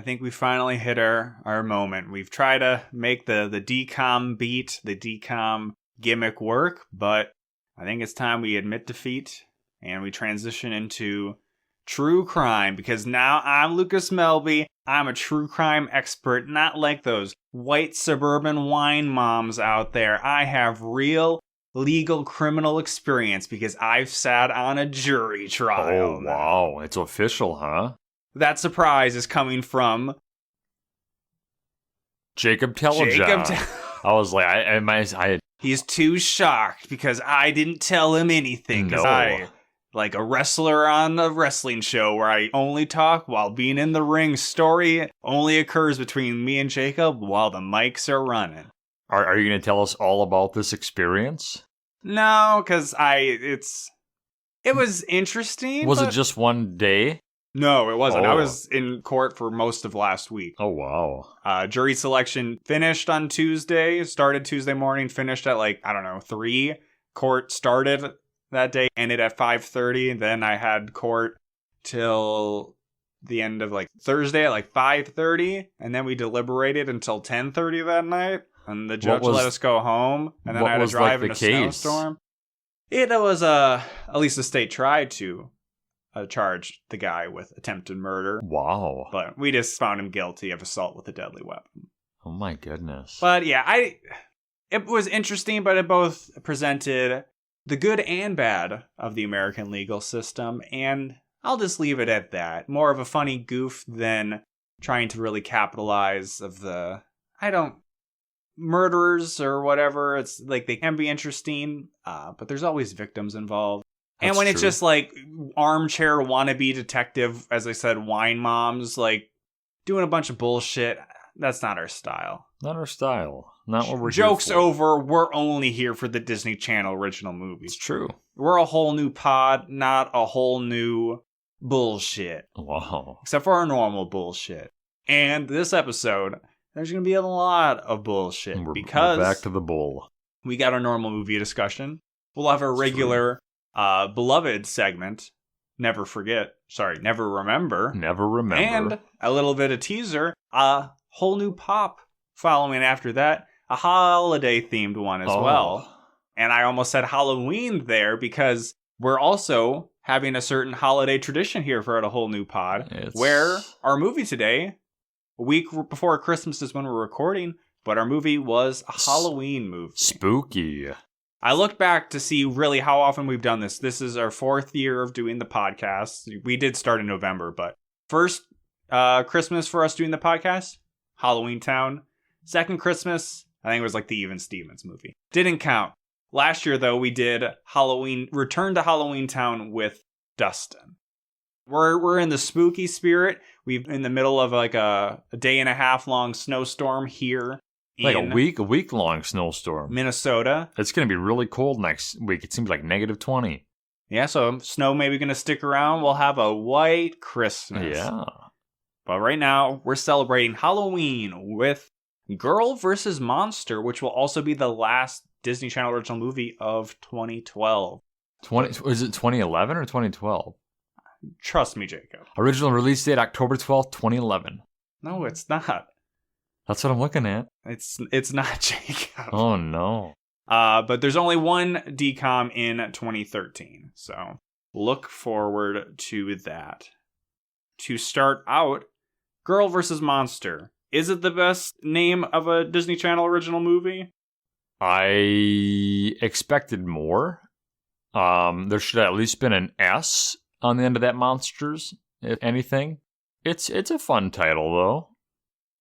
think we finally hit our moment. We've tried to make the DCOM beat, the DCOM gimmick work, but I think it's time we admit defeat and we transition into true crime, because now I'm Lucas Melby. I'm a true crime expert, not like those white suburban wine moms out there. I have real legal criminal experience because I've sat on a jury trial. Oh, wow. It's official, huh? That surprise is coming from Jacob Telejohn. I was like, he's too shocked because I didn't tell him anything. Because I, like a wrestler on a wrestling show where I only talk while being in the ring, story only occurs between me and Jacob while the mics are running. Are you going to tell us all about this experience? No, because it was interesting. Was it just one day? No, it wasn't. Oh. I was in court for most of last week. Oh, wow. Jury selection finished on Tuesday, started Tuesday morning, finished at 3. Court started that day, ended at 5:30. Then I had court till the end of Thursday at 5:30. And then we deliberated until 10:30 that night. And the judge let us go home. And then I had to drive in a snowstorm. It was, at least the state tried to charge the guy with attempted murder. Wow. But we just found him guilty of assault with a deadly weapon. Oh my goodness. But yeah, it was interesting, but it both presented the good and bad of the American legal system. And I'll just leave it at that. More of a funny goof than trying to really capitalize of murderers or whatever. It's like they can be interesting, but there's always victims involved. And when it's just armchair wannabe detective, as I said, wine moms, doing a bunch of bullshit, that's not our style. Not our style. Not what we're Joke's here for. over. We're only here for the Disney Channel original movies. It's true. We're a whole new pod, not a whole new bullshit. Wow. Except for our normal bullshit. And this episode, there's going to be a lot of bullshit. Because we're back to the bull. We got our normal movie discussion. We'll have our regular beloved segment, Never Remember. Never Remember. And a little bit of teaser, a whole new pop following after that, a holiday-themed one as well. And I almost said Halloween there because we're also having a certain holiday tradition here for a whole new pod, where our movie today, a week before Christmas is when we're recording, but our movie was a Halloween movie. Spooky. I looked back to see really how often we've done this. This is our 4th year of doing the podcast. We did start in November, but first Christmas for us doing the podcast, Halloween Town. Second Christmas, I think it was the Even Stevens movie. Didn't count. Last year, though, we did Return to Halloween Town with Dustin. We're in the spooky spirit. We're in the middle of a day and a half long snowstorm here. A week long snowstorm. Minnesota. It's going to be really cold next week. It seems like -20. Yeah, so snow maybe going to stick around. We'll have a white Christmas. Yeah. But right now, we're celebrating Halloween with Girl vs. Monster, which will also be the last Disney Channel original movie of 2012. Is it 2011 or 2012? Trust me, Jacob. Original release date, October 12th, 2011. No, it's not. That's what I'm looking at. It's not, Jacob. Oh, no. But there's only one DCOM in 2013, so look forward to that. To start out, Girl vs. Monster. Is it the best name of a Disney Channel original movie? I expected more. There should have at least been an S on the end of that Monsters, if anything. It's a fun title, though.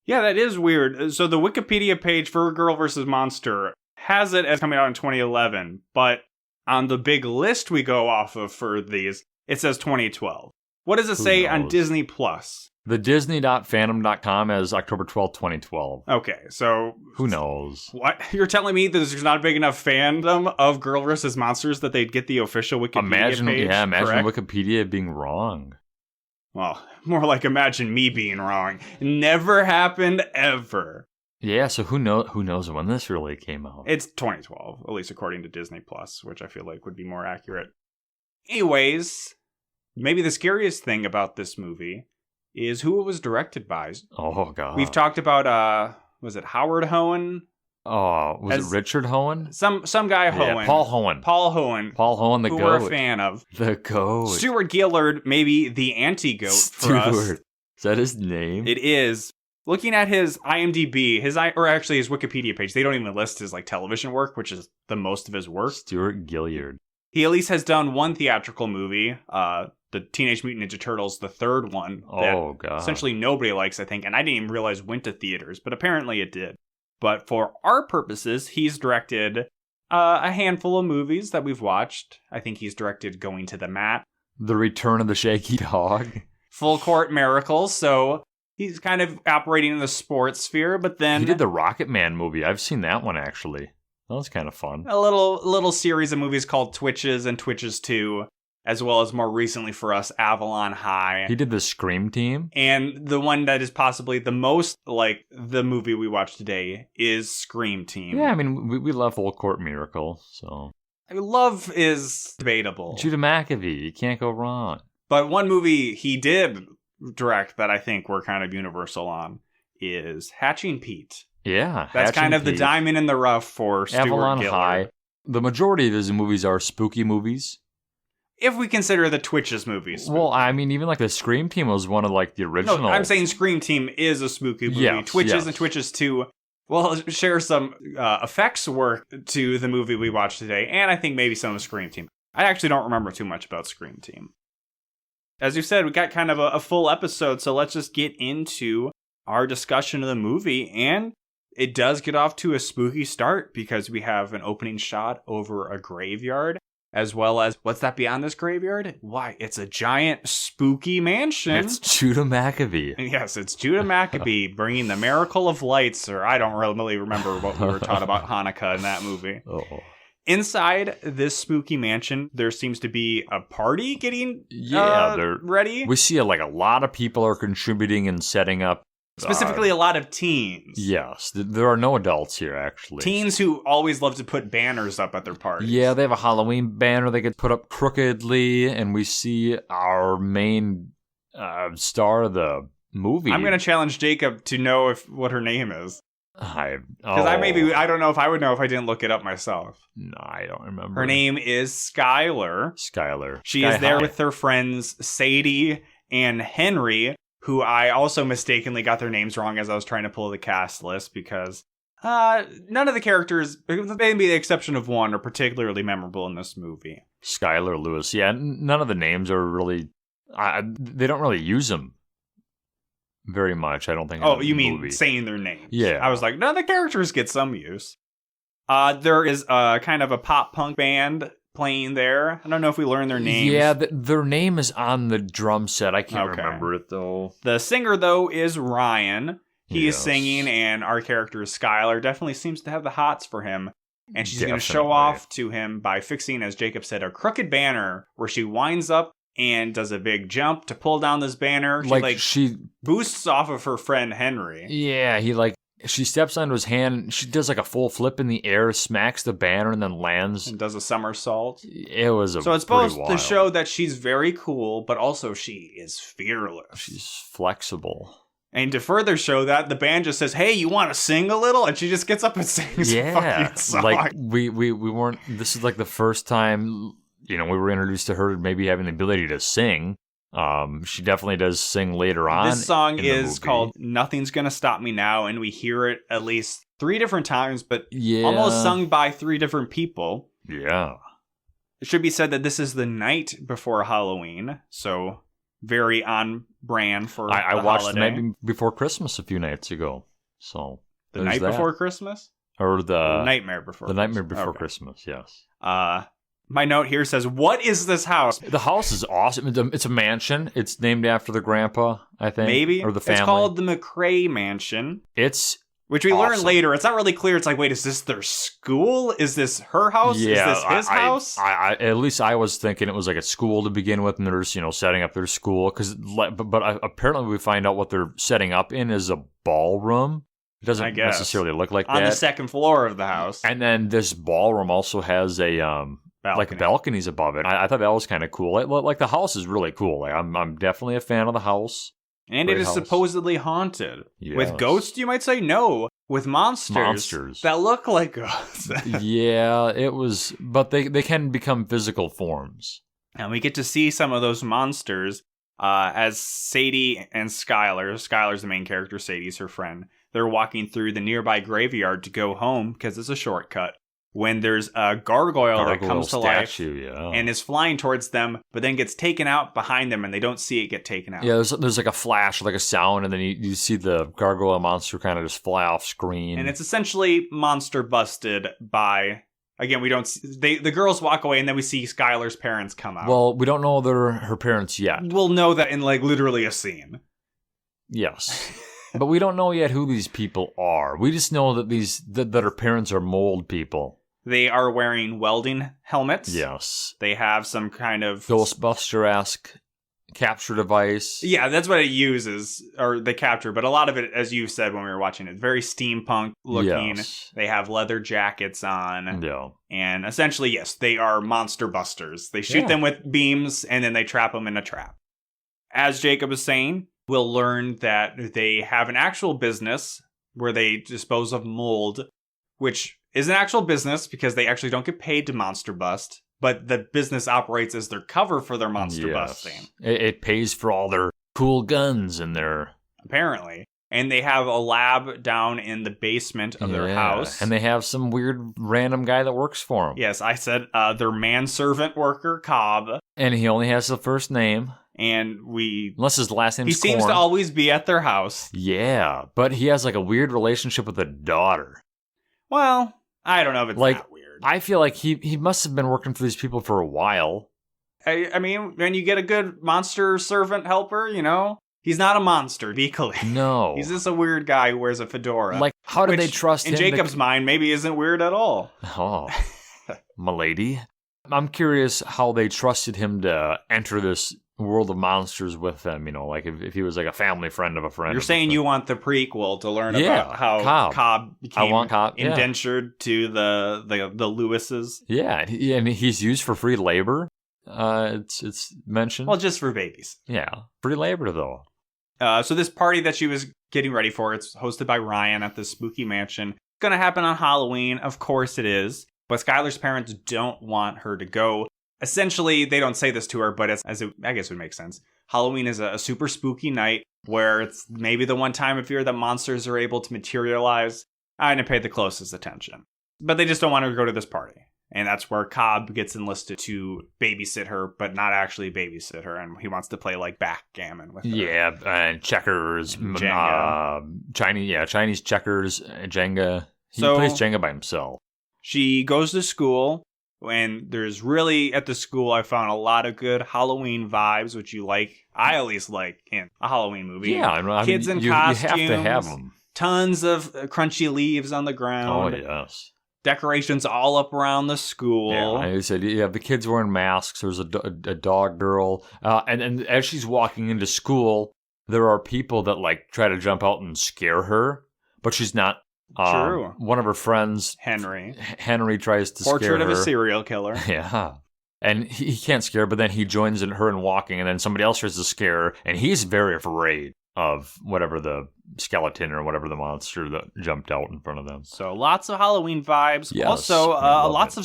Yeah, that is weird. So the Wikipedia page for Girl vs. Monster has it as coming out in 2011, but on the big list we go off of for these, it says 2012. What does it say on Disney Plus? The Disney.fandom.com as October 12th, 2012. Okay, so... Who knows? What? You're telling me that there's not a big enough fandom of Girl vs. Monsters that they'd get the official Wikipedia page? Yeah, imagine correct? Wikipedia being wrong. Well, more like imagine me being wrong. Never happened ever. Yeah, so who knows when this really came out? It's 2012, at least according to Disney Plus, which I feel like would be more accurate. Anyways, maybe the scariest thing about this movie is who it was directed by. Oh, God. We've talked about, was it Howard Hoen? Oh, was it Richard Hoen? Some guy Hoen. Yeah, Paul Hoen. Paul Hoen. Paul Hoen, the who goat. we're a fan of. The goat. Stuart Gillard, maybe the anti-goat for us. Stuart. Is that his name? It is. Looking at his IMDb, his Wikipedia page, they don't even list his like television work, which is the most of his work. Stuart Gillard. He at least has done one theatrical movie, the Teenage Mutant Ninja Turtles, the third one. Oh, God. Essentially nobody likes, I think, and I didn't even realize went to theaters, but apparently it did. But for our purposes, he's directed a handful of movies that we've watched. I think he's directed Going to the Mat. The Return of the Shaggy Dog. Full Court Miracles, so he's kind of operating in the sports sphere, but then He did the Rocket Man movie. I've seen that one, actually. That was kind of fun. a little series of movies called Twitches and Twitches 2, as well as more recently for us, Avalon High. He did the Scream Team. And the one that is possibly the most like the movie we watched today is Scream Team. Yeah, I mean, we love Full Court Miracle, so. I mean, love is debatable. Judah McAfee, you can't go wrong. But one movie he did direct that I think we're kind of universal on is Hatching Pete. Yeah. That's kind of the Pete. diamond in the rough for Stuart Avalon Gillard. High. The majority of his movies are spooky movies. If we consider the Twitches movies. Well, I mean, even like the Scream Team was one of like the original. No, I'm saying Scream Team is a spooky movie. Yes, Twitches yes. and Twitches 2 will share some effects work to the movie we watched today, and I think maybe some of Scream Team. I actually don't remember too much about Scream Team. As you said, we got kind of a full episode, so let's just get into our discussion of the movie, and it does get off to a spooky start because we have an opening shot over a graveyard, as well as, what's that beyond this graveyard? Why, it's a giant spooky mansion. It's Judah McAfee. Yes, it's Judah Maccabee bringing the miracle of lights, or I don't really remember what we were taught about Hanukkah in that movie. Oh. Inside this spooky mansion, there seems to be a party getting ready. We see a lot of people are contributing and setting up. Specifically, a lot of teens. Yes, there are no adults here, actually. Teens who always love to put banners up at their parties. Yeah, they have a Halloween banner they could put up crookedly, and we see our main star of the movie. I'm going to challenge Jacob to know what her name is. Because I I don't know if I would know if I didn't look it up myself. No, I don't remember. Her name is Skylar. She is there with her friends Sadie and Henry, who I also mistakenly got their names wrong as I was trying to pull the cast list because none of the characters, maybe the exception of one, are particularly memorable in this movie. Skylar Lewis. Yeah, none of the names are really... they don't really use them very much, I don't think. Oh, you mean saying their names? Yeah. I was like, no, the characters get some use. There is kind of a pop punk band playing there. I don't know if we learned their names. Yeah, their name is on the drum set. I can't remember it, though. The singer, though, is Ryan. He is Yes. singing, and our character is Skylar. Definitely seems to have the hots for him. And she's going to show off to him by fixing, as Jacob said, a crooked banner where she winds up and does a big jump to pull down this banner. She boosts off of her friend Henry. Yeah, she steps onto his hand. She does a full flip in the air, smacks the banner, and then lands. And does a somersault. It was So it's supposed to show that she's very cool, but also she is fearless. She's flexible. And to further show that, the band just says, "Hey, you want to sing a little?" And she just gets up and sings a fucking song. We weren't. This is the first time we were introduced to her maybe having the ability to sing. She definitely does sing later on. This song is called "Nothing's Gonna Stop Me Now," and we hear it at least 3 different times, but almost sung by 3 different people. Yeah. It should be said that this is the night before Halloween, so very on brand for I the watched holiday. The Night Before Christmas a few nights ago. So The Night Before Christmas? Or the Nightmare Before The Christmas. Nightmare Before Okay. Christmas, yes. My note here says, "What is this house?" The house is awesome. It's a mansion. It's named after the grandpa, I think. Maybe. Or the family. It's called the McCrae Mansion. Which we learn awesome. later. It's not really clear. It's like, wait, is this their school? Is this her house? Yeah, is this his house? I at least I was thinking it was a school to begin with, and they're just, setting up their school. But apparently we find out what they're setting up in is a ballroom. It doesn't necessarily look like that. On the second floor of the house. And then this ballroom also has a balconies above it. I thought that was kind of cool. The house is really cool. I'm definitely a fan of the house. And it is supposedly haunted. Yes. With ghosts, you might say? No. With monsters. That look like ghosts. Yeah, it was... But they can become physical forms. And we get to see some of those monsters as Sadie and Skylar. Skylar's the main character. Sadie's her friend. They're walking through the nearby graveyard to go home because it's a shortcut. When there's a gargoyle that comes to life and is flying towards them, but then gets taken out behind them, and they don't see it get taken out. Yeah, there's like a flash, like a sound, and then you see the gargoyle monster kind of just fly off screen. And it's essentially monster busted by... Again, we don't see... The girls walk away, and then we see Skylar's parents come out. Well, we don't know they're her parents yet. We'll know that in, like, literally a scene. Yes. But we don't know yet who these people are. We just know that that her parents are mold people. They are wearing welding helmets. Yes. They have some kind of... Ghostbuster-esque capture device. Yeah, that's what it uses, or they capture. But a lot of it, as you said when we were watching it, very steampunk looking. Yes. They have leather jackets on. Yeah. And essentially, yes, they are monster busters. They shoot them with beams, and then they trap them in a trap. As Jacob was saying, we'll learn that they have an actual business where they dispose of mold, which is an actual business because they actually don't get paid to monster bust, but the business operates as their cover for their monster busting. It pays for all their cool guns and their... Apparently. And they have a lab down in the basement of their house. And they have some weird random guy that works for them. Yes, I said their manservant worker, Cobb. And he only has the first name. And unless his last name is He seems to always be at their house. Yeah, but he has like a weird relationship with a daughter. Well, I don't know if it's like, that weird. I feel like he must have been working for these people for a while. I mean, when you get a good monster servant helper, you know, he's not a monster, be clear. No. He's just a weird guy who wears a fedora. Like, how did they trust him? In Jacob's mind, maybe isn't weird at all. Oh, milady. I'm curious how they trusted him to enter this world of monsters with them, you know, like if he was like a family friend of a friend. You're saying you want the prequel to learn about how Cobb became indentured to the Lewises. Yeah, and he's used for free labor. It's mentioned. Well, just for babies. Yeah, free labor though. So this party that she was getting ready for, it's hosted by Ryan at this spooky mansion. It's going to happen on Halloween. Of course it is. But Skylar's parents don't want her to go. Essentially, they don't say this to her, but I guess it would make sense. Halloween is a super spooky night where it's maybe the one time of year that monsters are able to materialize. I didn't pay the closest attention. But they just don't want her to go to this party. And that's where Cobb gets enlisted to babysit her, but not actually babysit her. And he wants to play like backgammon with her. Yeah, and checkers, Jenga. Chinese checkers, Jenga. He plays Jenga by himself. She goes to school. And there's really, at the school, I found a lot of good Halloween vibes, which you like. I at least like in a Halloween movie. Yeah, I mean, kids in costumes. You have to have them. Tons of crunchy leaves on the ground. Oh, yes. Decorations all up around the school. Yeah, like I said, you have the kids wearing masks. There's a dog girl. And as she's walking into school, there are people that like try to jump out and scare her, but she's not. True. One of her friends, Henry tries to scare her. Portrait of a serial killer. Yeah. And he can't scare her, but then he joins her in walking, and then somebody else tries to scare her, and he's very afraid of whatever the skeleton or whatever the monster that jumped out in front of them. So lots of Halloween vibes. Yes, also, lots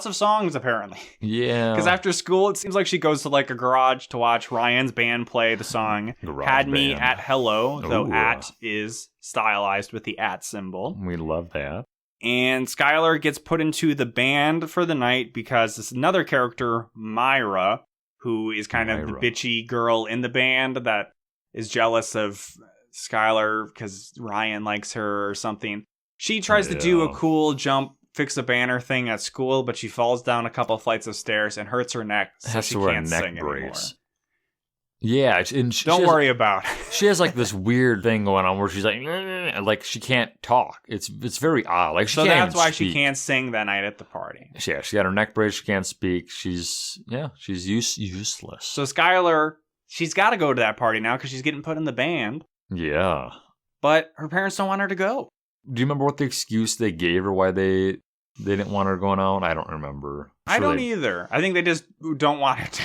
of songs apparently. Yeah. Because after school, it seems like she goes to like a garage to watch Ryan's band play the song "Had Me at Hello," though "at" is stylized with the @ symbol. We love that. And Skylar gets put into the band for the night because this another character, Myra, who is kind of the bitchy girl in the band that is jealous of Skylar because Ryan likes her or something. She tries to do a cool jump, fix a banner thing at school, but she falls down a couple flights of stairs and hurts her neck, so she can't sing anymore. Yeah, and don't worry about it. She has like this weird thing going on where she's like she can't talk. It's very odd. Like so that's why she can't sing that night at the party. Yeah, she got her neck brace. She can't speak. She's useless. So Skylar, she's got to go to that party now because she's getting put in the band. Yeah, but her parents don't want her to go. Do you remember what the excuse they gave her why they didn't want her going out? I don't remember. I don't either. I think they just don't want her to.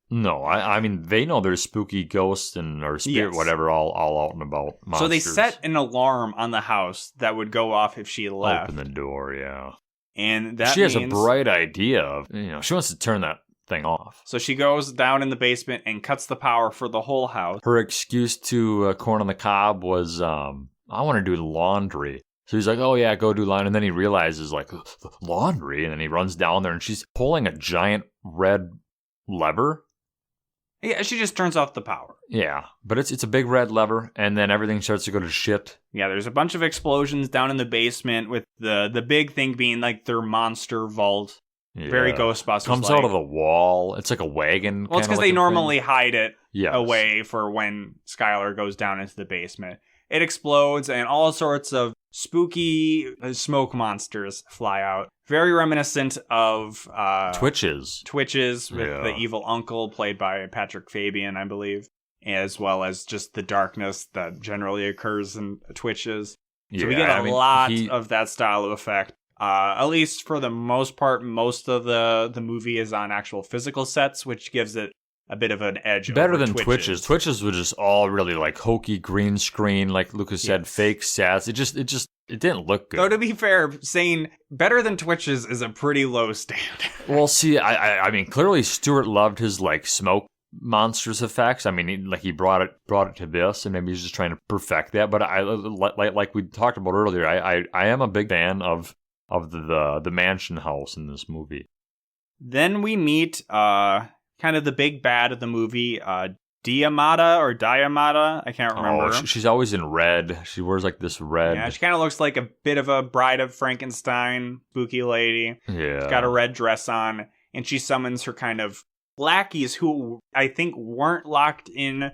No, I mean they know there's spooky ghosts and or spirit Yes. whatever all out and about. Monsters. So they set an alarm on the house that would go off if she left. Open the door, yeah. And that She has a means- bright idea of she wants to turn that thing off. So she goes down in the basement and cuts the power for the whole house. Her excuse to corn on the cob was, I want to do laundry. So he's like, oh yeah, go do laundry. And then he realizes, like, laundry. And then he runs down there and she's pulling a giant red lever. Yeah, she just turns off the power. Yeah, but it's a big red lever. And then everything starts to go to shit. Yeah, there's a bunch of explosions down in the basement with the big thing being like their monster vault. Yeah. Very Ghostbusters. Comes out of the wall. It's like a wagon. Well, it's because they normally hide it Yes. away for when Skylar goes down into the basement. It explodes and all sorts of spooky smoke monsters fly out. Very reminiscent of Twitches. Twitches with Yeah. the evil uncle played by Patrick Fabian, I believe, as well as just the darkness that generally occurs in Twitches. So we get a lot of that style of effect. At least for the most part, most of the movie is on actual physical sets, which gives it a bit of an edge. Better over than Twitches. Twitches was just all really like hokey green screen, like Lucas said, Yes. fake sets. It didn't look good. Though to be fair, saying better than Twitches is a pretty low standard. Well, see, I mean, clearly Stewart loved his like smoke monsters effects. I mean, he brought it to this, and maybe he's just trying to perfect that. But I like we talked about earlier. I am a big fan of the mansion house in this movie. Then we meet kind of the big bad of the movie, Diamata or Diamata. I can't remember. Oh, she's always in red. She wears like this red. Yeah, she kind of looks like a bit of a Bride of Frankenstein, spooky lady. Yeah. She's got a red dress on, and she summons her kind of lackeys who I think weren't locked in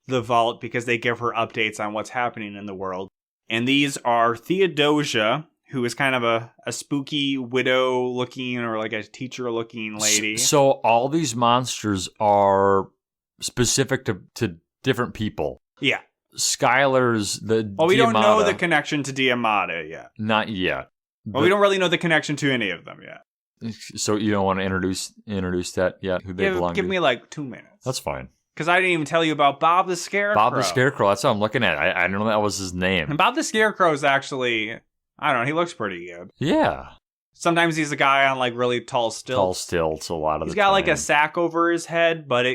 the vault because they give her updates on what's happening in the world. And these are Theodosia, who is kind of a spooky widow-looking or like a teacher-looking lady. So all these monsters are specific to different people. Yeah. Skylar's Well, we don't know Diamata- the connection to Diamata yet. Not yet. Well, we don't really know the connection to any of them yet. So you don't want to introduce that yet? Who they belong Give to? me like 2 minutes. That's fine. Because I didn't even tell you about Bob the Scarecrow. Bob the Scarecrow. That's what I'm looking at. I didn't know that was his name. And Bob the Scarecrow is actually, I don't know, he looks pretty good. Yeah. Sometimes he's a guy on like really tall stilts. Tall stilts a lot of He's the got time. like a sack over his head, but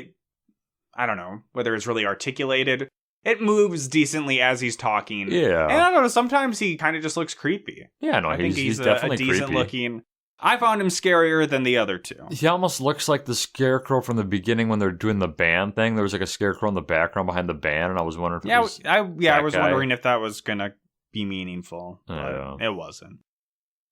I don't know whether it's really articulated. It moves decently as he's talking. Yeah. And I don't know, sometimes he kind of just looks creepy. Yeah, no, I think he's he's definitely a decent creepy. looking. I found him scarier than the other two. He almost looks like the Scarecrow from the beginning when they're doing the band thing. There was like a Scarecrow in the background behind the band, and I was wondering if it was I that was guy. wondering if that was gonna be meaningful, but Yeah. it wasn't.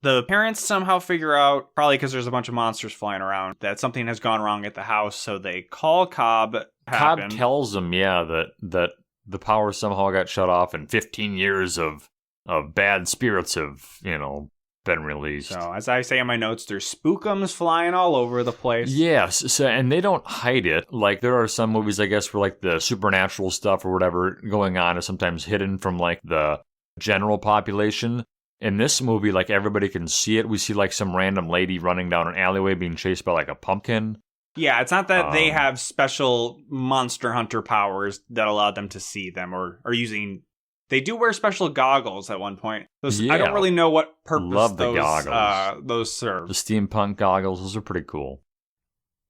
The parents somehow figure out, probably because there's a bunch of monsters flying around, that something has gone wrong at the house, so they call Cobb. Cobb tells them, that the power somehow got shut off, and 15 years of bad spirits have, been released. So, as I say in my notes, there's spookums flying all over the place. Yes, so, and they don't hide it. Like, there are some movies, I guess, where, like, the supernatural stuff or whatever going on is sometimes hidden from, like, the general population. In this movie, like, everybody can see it. We see, like, some random lady running down an alleyway being chased by, like, a pumpkin. Yeah, it's not that they have special monster hunter powers that allow them to see them or using... They do wear special goggles at one point. I don't really know what purpose Love the goggles. Those serve. The steampunk goggles, those are pretty cool.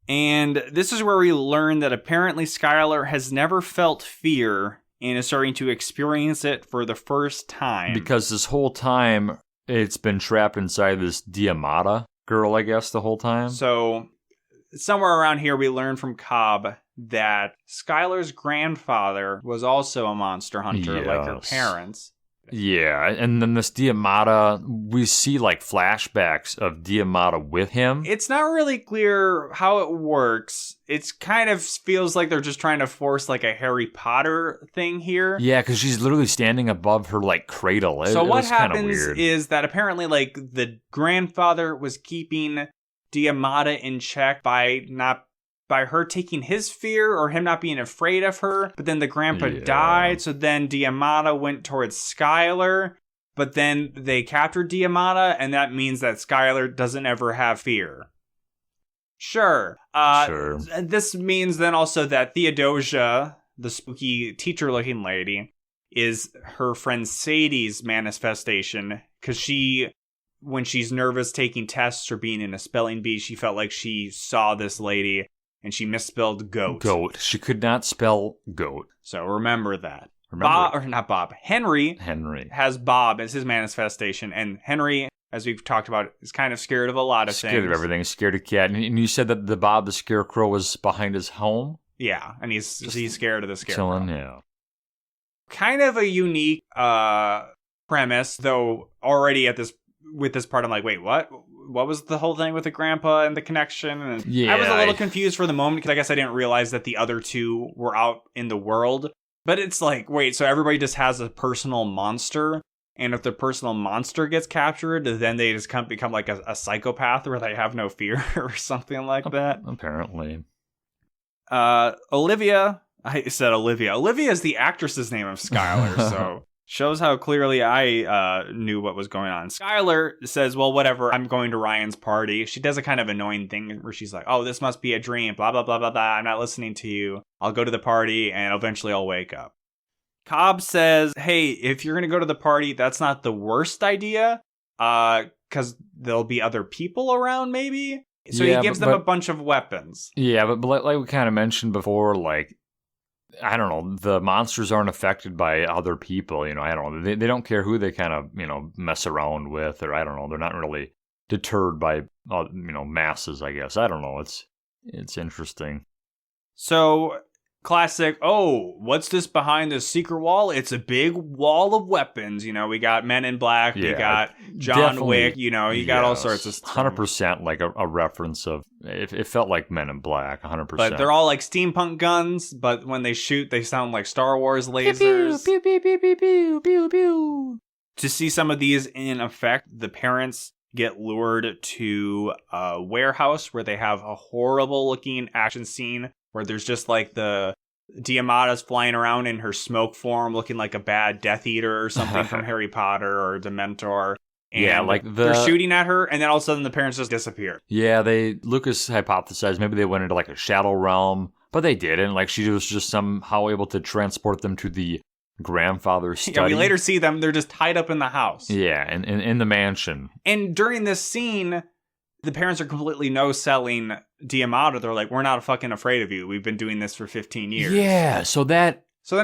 And this is where we learn that apparently Skylar has never felt fear and is starting to experience it for the first time. Because this whole time, it's been trapped inside this Diamata girl, I guess, the whole time. So, somewhere around here, we learn from Cobb that Skylar's grandfather was also a monster hunter, like her parents. Yeah, and then this Diamata, we see like flashbacks of Diamata with him. It's not really clear how it works. It's kind of feels like they're just trying to force like a Harry Potter thing here. Yeah, because she's literally standing above her like cradle. So what was kinda happens weird. is that apparently like the grandfather was keeping Diamata in check by her taking his fear or him not being afraid of her, but then the grandpa died, so then Diamata went towards Skylar, but then they captured Diamata, and that means that Skylar doesn't ever have fear. Sure. Sure. This means then also that Theodosia, the spooky teacher-looking lady, is her friend Sadie's manifestation, because when she's nervous taking tests or being in a spelling bee, she felt like she saw this lady and she misspelled goat. Goat. She could not spell goat. So remember that. Remember. Henry has Bob as his manifestation, and Henry, as we've talked about, is kind of scared of a lot of things. Scared of everything. Scared of cat. And you said that the Bob the Scarecrow was behind his home? Yeah, and he's scared of the Scarecrow. Chilling, yeah. Kind of a unique premise, though already with this part I'm like, wait, what? What was the whole thing with the grandpa and the connection? And yeah, I was a little confused for the moment because I guess I didn't realize that the other two were out in the world. But it's like, wait, so everybody just has a personal monster, and if the personal monster gets captured, then they just become like a psychopath where they have no fear or something like that. Apparently. Olivia, I said Olivia. Olivia is the actress's name of Skylar, so shows how clearly I knew what was going on. Skylar says, well, whatever, I'm going to Ryan's party. She does a kind of annoying thing where she's like, oh, this must be a dream, blah, blah, blah, blah, blah. I'm not listening to you. I'll go to the party and eventually I'll wake up. Cobb says, hey, if you're going to go to the party, that's not the worst idea, because there'll be other people around maybe. So he gives them a bunch of weapons. Yeah, but like we kind of mentioned before, like, I don't know, the monsters aren't affected by other people, I don't know. They don't care who they kind of, mess around with, or I don't know. They're not really deterred by, masses, I guess. I don't know. It's interesting. So, classic, oh, what's this behind this secret wall? It's a big wall of weapons. We got Men in Black, we got John Wick, you got all sorts of stuff. 100% like a reference of, it felt like Men in Black, 100%. But they're all like steampunk guns, but when they shoot, they sound like Star Wars lasers. Pew, pew, pew, pew, pew, pew, pew. To see some of these in effect, the parents get lured to a warehouse where they have a horrible looking action scene where there's just like the Diamata's flying around in her smoke form looking like a bad Death Eater or something from Harry Potter or Dementor. And like they're shooting at her, and then all of a sudden the parents just disappear. Yeah, Lucas hypothesized maybe they went into like a shadow realm, but they didn't. Like she was just somehow able to transport them to the grandfather's study. Yeah, we later see them, they're just tied up in the house. Yeah, in the mansion. And during this scene, the parents are completely no-selling Diamata. They're like, we're not fucking afraid of you. We've been doing this for 15 years. Yeah, so then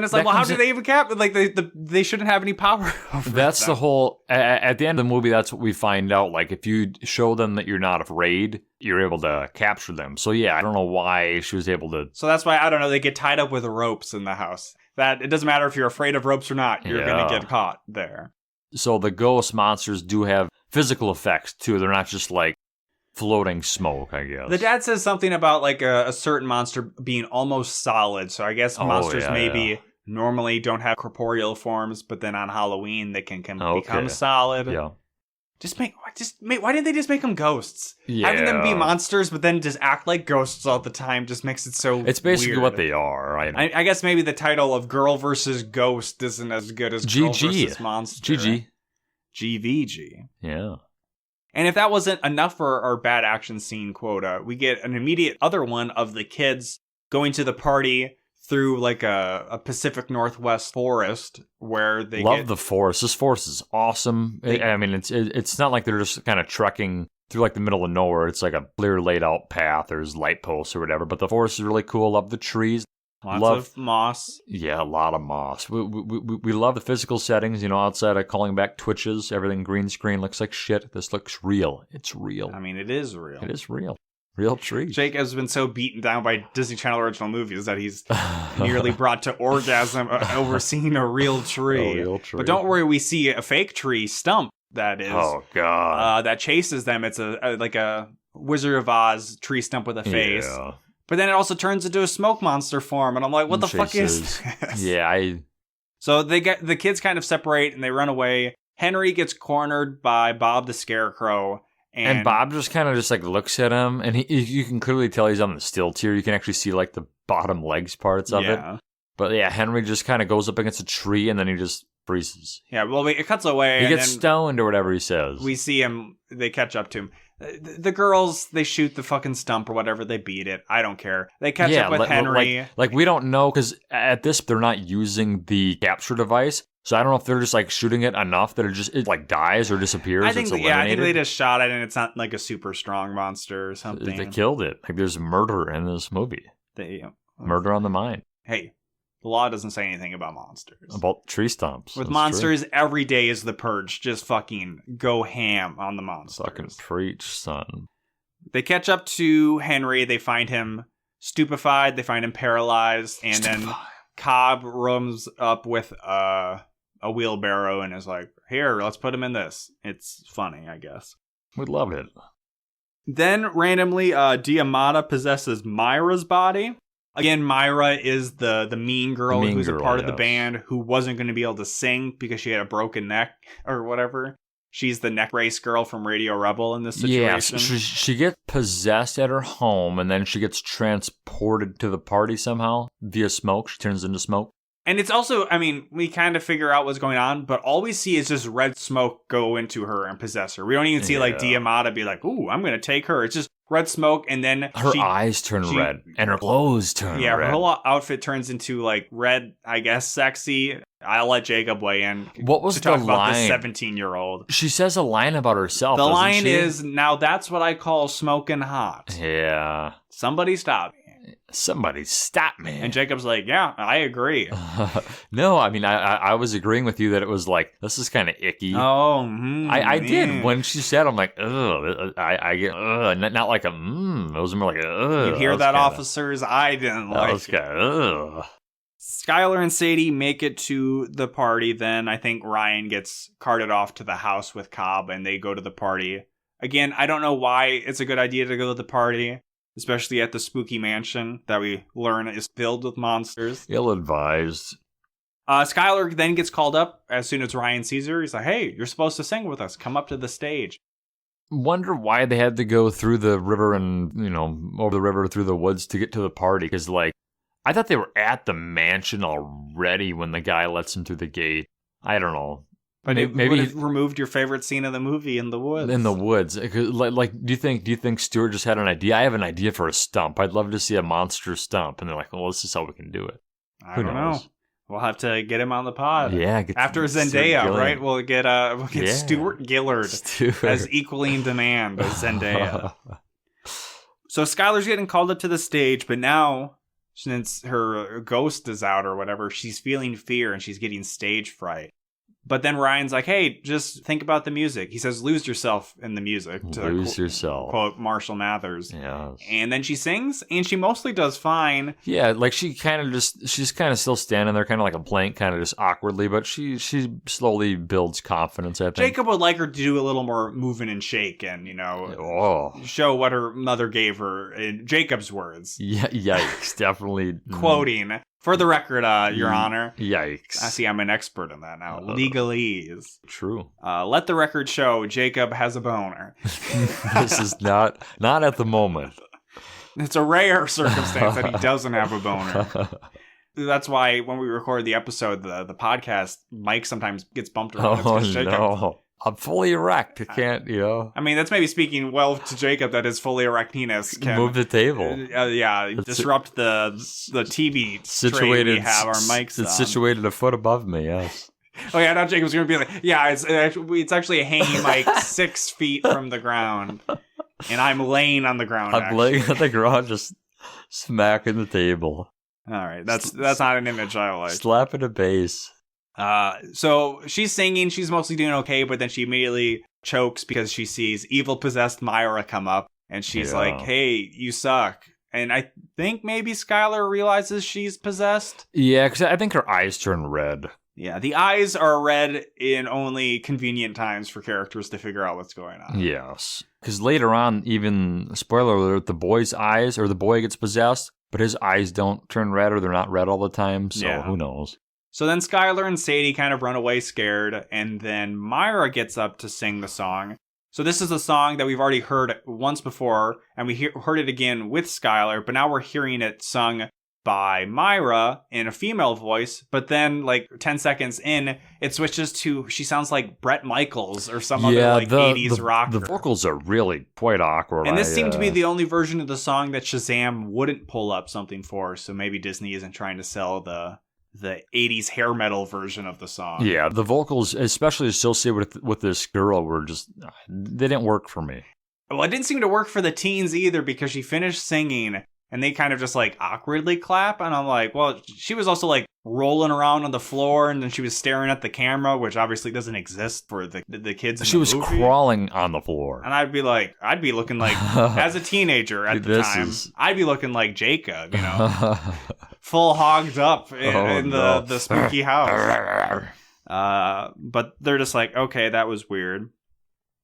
it's like, well, how do they even cap? Like, they shouldn't have any power over That's them. the whole... At the end of the movie, that's what we find out. Like, if you show them that you're not afraid, you're able to capture them. So, yeah, I don't know why she was able to... So that's why, I don't know, they get tied up with ropes in the house. That it doesn't matter if you're afraid of ropes or not. You're going to get caught there. So the ghost monsters do have physical effects, too. They're not just, like, floating smoke, I guess. The dad says something about like a certain monster being almost solid. So I guess monsters normally don't have corporeal forms, but then on Halloween they can become solid. Yeah. Why didn't they just make them ghosts? Yeah. Having them be monsters, but then just act like ghosts all the time just makes it so It's basically weird. what they are, right? I guess maybe the title of Girl versus Ghost isn't as good as Girl versus Monster. GG. GVG. Yeah. And if that wasn't enough for our bad action scene quota, we get an immediate other one of the kids going to the party through like a Pacific Northwest forest where they love the forest. This forest is awesome. It's not like they're just kind of trekking through like the middle of nowhere. It's like a clear laid out path. There's light posts or whatever. But the forest is really cool. Love the trees. Lots of moss. Yeah, a lot of moss. We love the physical settings, outside of calling back Twitches. Everything green screen looks like shit. This looks real. It's real. I mean, it is real. It is real. Real trees. Jake has been so beaten down by Disney Channel original movies that he's nearly brought to orgasm over seeing a real tree. A real tree. But don't worry, we see a fake tree stump that is. Oh, God. That chases them. It's like a Wizard of Oz tree stump with a face. Yeah. But then it also turns into a smoke monster form, and I'm like, what the fuck is this? Yeah, So the kids kind of separate, and they run away. Henry gets cornered by Bob the Scarecrow. And Bob just kind of just like looks at him, and you can clearly tell he's on the still tier. You can actually see like the bottom legs parts of it. But yeah, Henry just kind of goes up against a tree, and then he just freezes. Yeah, well, it cuts away. He gets stoned or whatever he says. We see him, they catch up to him. The girls, they shoot the fucking stump or whatever. They beat it. I don't care. They catch up with Henry. Like, we don't know, because at this, they're not using the capture device. So I don't know if they're just like shooting it enough that it like dies or disappears. I think they just shot it and it's not like a super strong monster or something. They killed it. Like, there's murder in this movie. Murder on the mind. Hey, the law doesn't say anything about monsters. About tree stumps. With monsters, every day is the purge. Just fucking go ham on the monsters. Fucking preach, son. They catch up to Henry. They find him stupefied. They find him paralyzed. And then Cobb roams up with a wheelbarrow and is like, here, let's put him in this. It's funny, I guess. We love it. Then, randomly, Diamata possesses Myra's body. Again, Myra is the mean girl who's a part of the band who wasn't going to be able to sing because she had a broken neck or whatever. She's the neck brace girl from Radio Rebel in this situation. Yeah, she gets possessed at her home, and then she gets transported to the party somehow via smoke. She turns into smoke. And it's also, I mean, we kind of figure out what's going on, but all we see is just red smoke go into her and possess her. We don't even see, like, Diamata be like, ooh, I'm going to take her. It's just red smoke, and then her eyes turn red, and her clothes turn red. Yeah, her whole outfit turns into, like, red, I guess, sexy. I'll let Jacob weigh in. What was to talk the about line? The 17-year-old. She says a line about herself. The line she? is, now that's what I call smoking hot. Yeah. Somebody stop me. Somebody stop me. And Jacob's like, yeah, I agree. No, I mean, I was agreeing with you that it was like, this is kind of icky. Oh, I did. When she said, I'm like, ugh. I get, ugh. Not like a, It was more like, ugh. You hear that, officers? I didn't like it. Was kinda, ugh. Skylar and Sadie make it to the party. Then I think Ryan gets carted off to the house with Cobb, and they go to the party. Again, I don't know why it's a good idea to go to the party, especially at the spooky mansion that we learn is filled with monsters. Ill-advised. Skylar then gets called up as soon as Ryan sees her. He's like, hey, you're supposed to sing with us. Come up to the stage. Wonder why they had to go through the river and, over the river through the woods to get to the party. Because, like, I thought they were at the mansion already when the guy lets them through the gate. I don't know. But maybe it removed your favorite scene of the movie in the woods. In the woods, like, do you think Stuart just had an idea? I have an idea for a stump. I'd love to see a monster stump, and they're like, "Well, this is how we can do it." I don't know. We'll have to get him on the pod. Yeah, after Zendaya, right? We'll get Stuart Gillard as equally in demand as Zendaya. So Skylar's getting called up to the stage, but now, since her ghost is out or whatever, she's feeling fear and she's getting stage fright. But then Ryan's like, hey, just think about the music. He says, lose yourself in the music. Lose yourself. Quote Marshall Mathers. Yes. And then she sings, and she mostly does fine. Yeah, like she's kind of still standing there, kind of like a plank, kind of just awkwardly, but she slowly builds confidence, I think. Jacob would like her to do a little more moving and shake and, show what her mother gave her in Jacob's words. Yeah, yikes, definitely. Quoting. For the record, Your Honor. Yikes. I see I'm an expert in that now. Legalese. True. Let the record show Jacob has a boner. This is not at the moment. It's a rare circumstance that he doesn't have a boner. That's why when we record the episode, the podcast, Mike sometimes gets bumped around. Oh, no. I'm fully erect. I can't, I mean, that's maybe speaking well to Jacob that his fully erect penis can move the table. Disrupt the TV tray we have our mics on. It's situated a foot above me, yes. Oh, yeah, now Jacob's going to be like, yeah, it's actually a hanging mic 6 feet from the ground. And I'm laying on the ground, laying on the ground, just smacking the table. All right, that's not an image I like. Slapping a bass. So she's singing, she's mostly doing okay, but then she immediately chokes because she sees evil possessed Myra come up, and she's like, hey, you suck. And I think maybe Skylar realizes she's possessed. Yeah, because I think her eyes turn red. Yeah, the eyes are red in only convenient times for characters to figure out what's going on. Yes. Because later on, even, spoiler alert, the boy's eyes, or the boy gets possessed, but his eyes don't turn red, or they're not red all the time, so who knows. So then Skylar and Sadie kind of run away scared, and then Myra gets up to sing the song. So this is a song that we've already heard once before, and we heard it again with Skylar, but now we're hearing it sung by Myra in a female voice, but then like 10 seconds in, it switches to she sounds like Bret Michaels or some other like 80s rocker. The vocals are really quite awkward. And this seemed to be the only version of the song that Shazam wouldn't pull up something for, so maybe Disney isn't trying to sell the 80s hair metal version of the song. Yeah, the vocals, especially associated with this girl, were just, they didn't work for me. Well, it didn't seem to work for the teens either, because she finished singing and they kind of just like awkwardly clap. And I'm like, well, she was also like rolling around on the floor and then she was staring at the camera, which obviously doesn't exist for the kids in She the was movie. crawling on the floor. And I'd be looking like, as a teenager at the time, I'd be looking like Jacob, you know, full hogged up in the spooky house. But they're just like, okay, that was weird.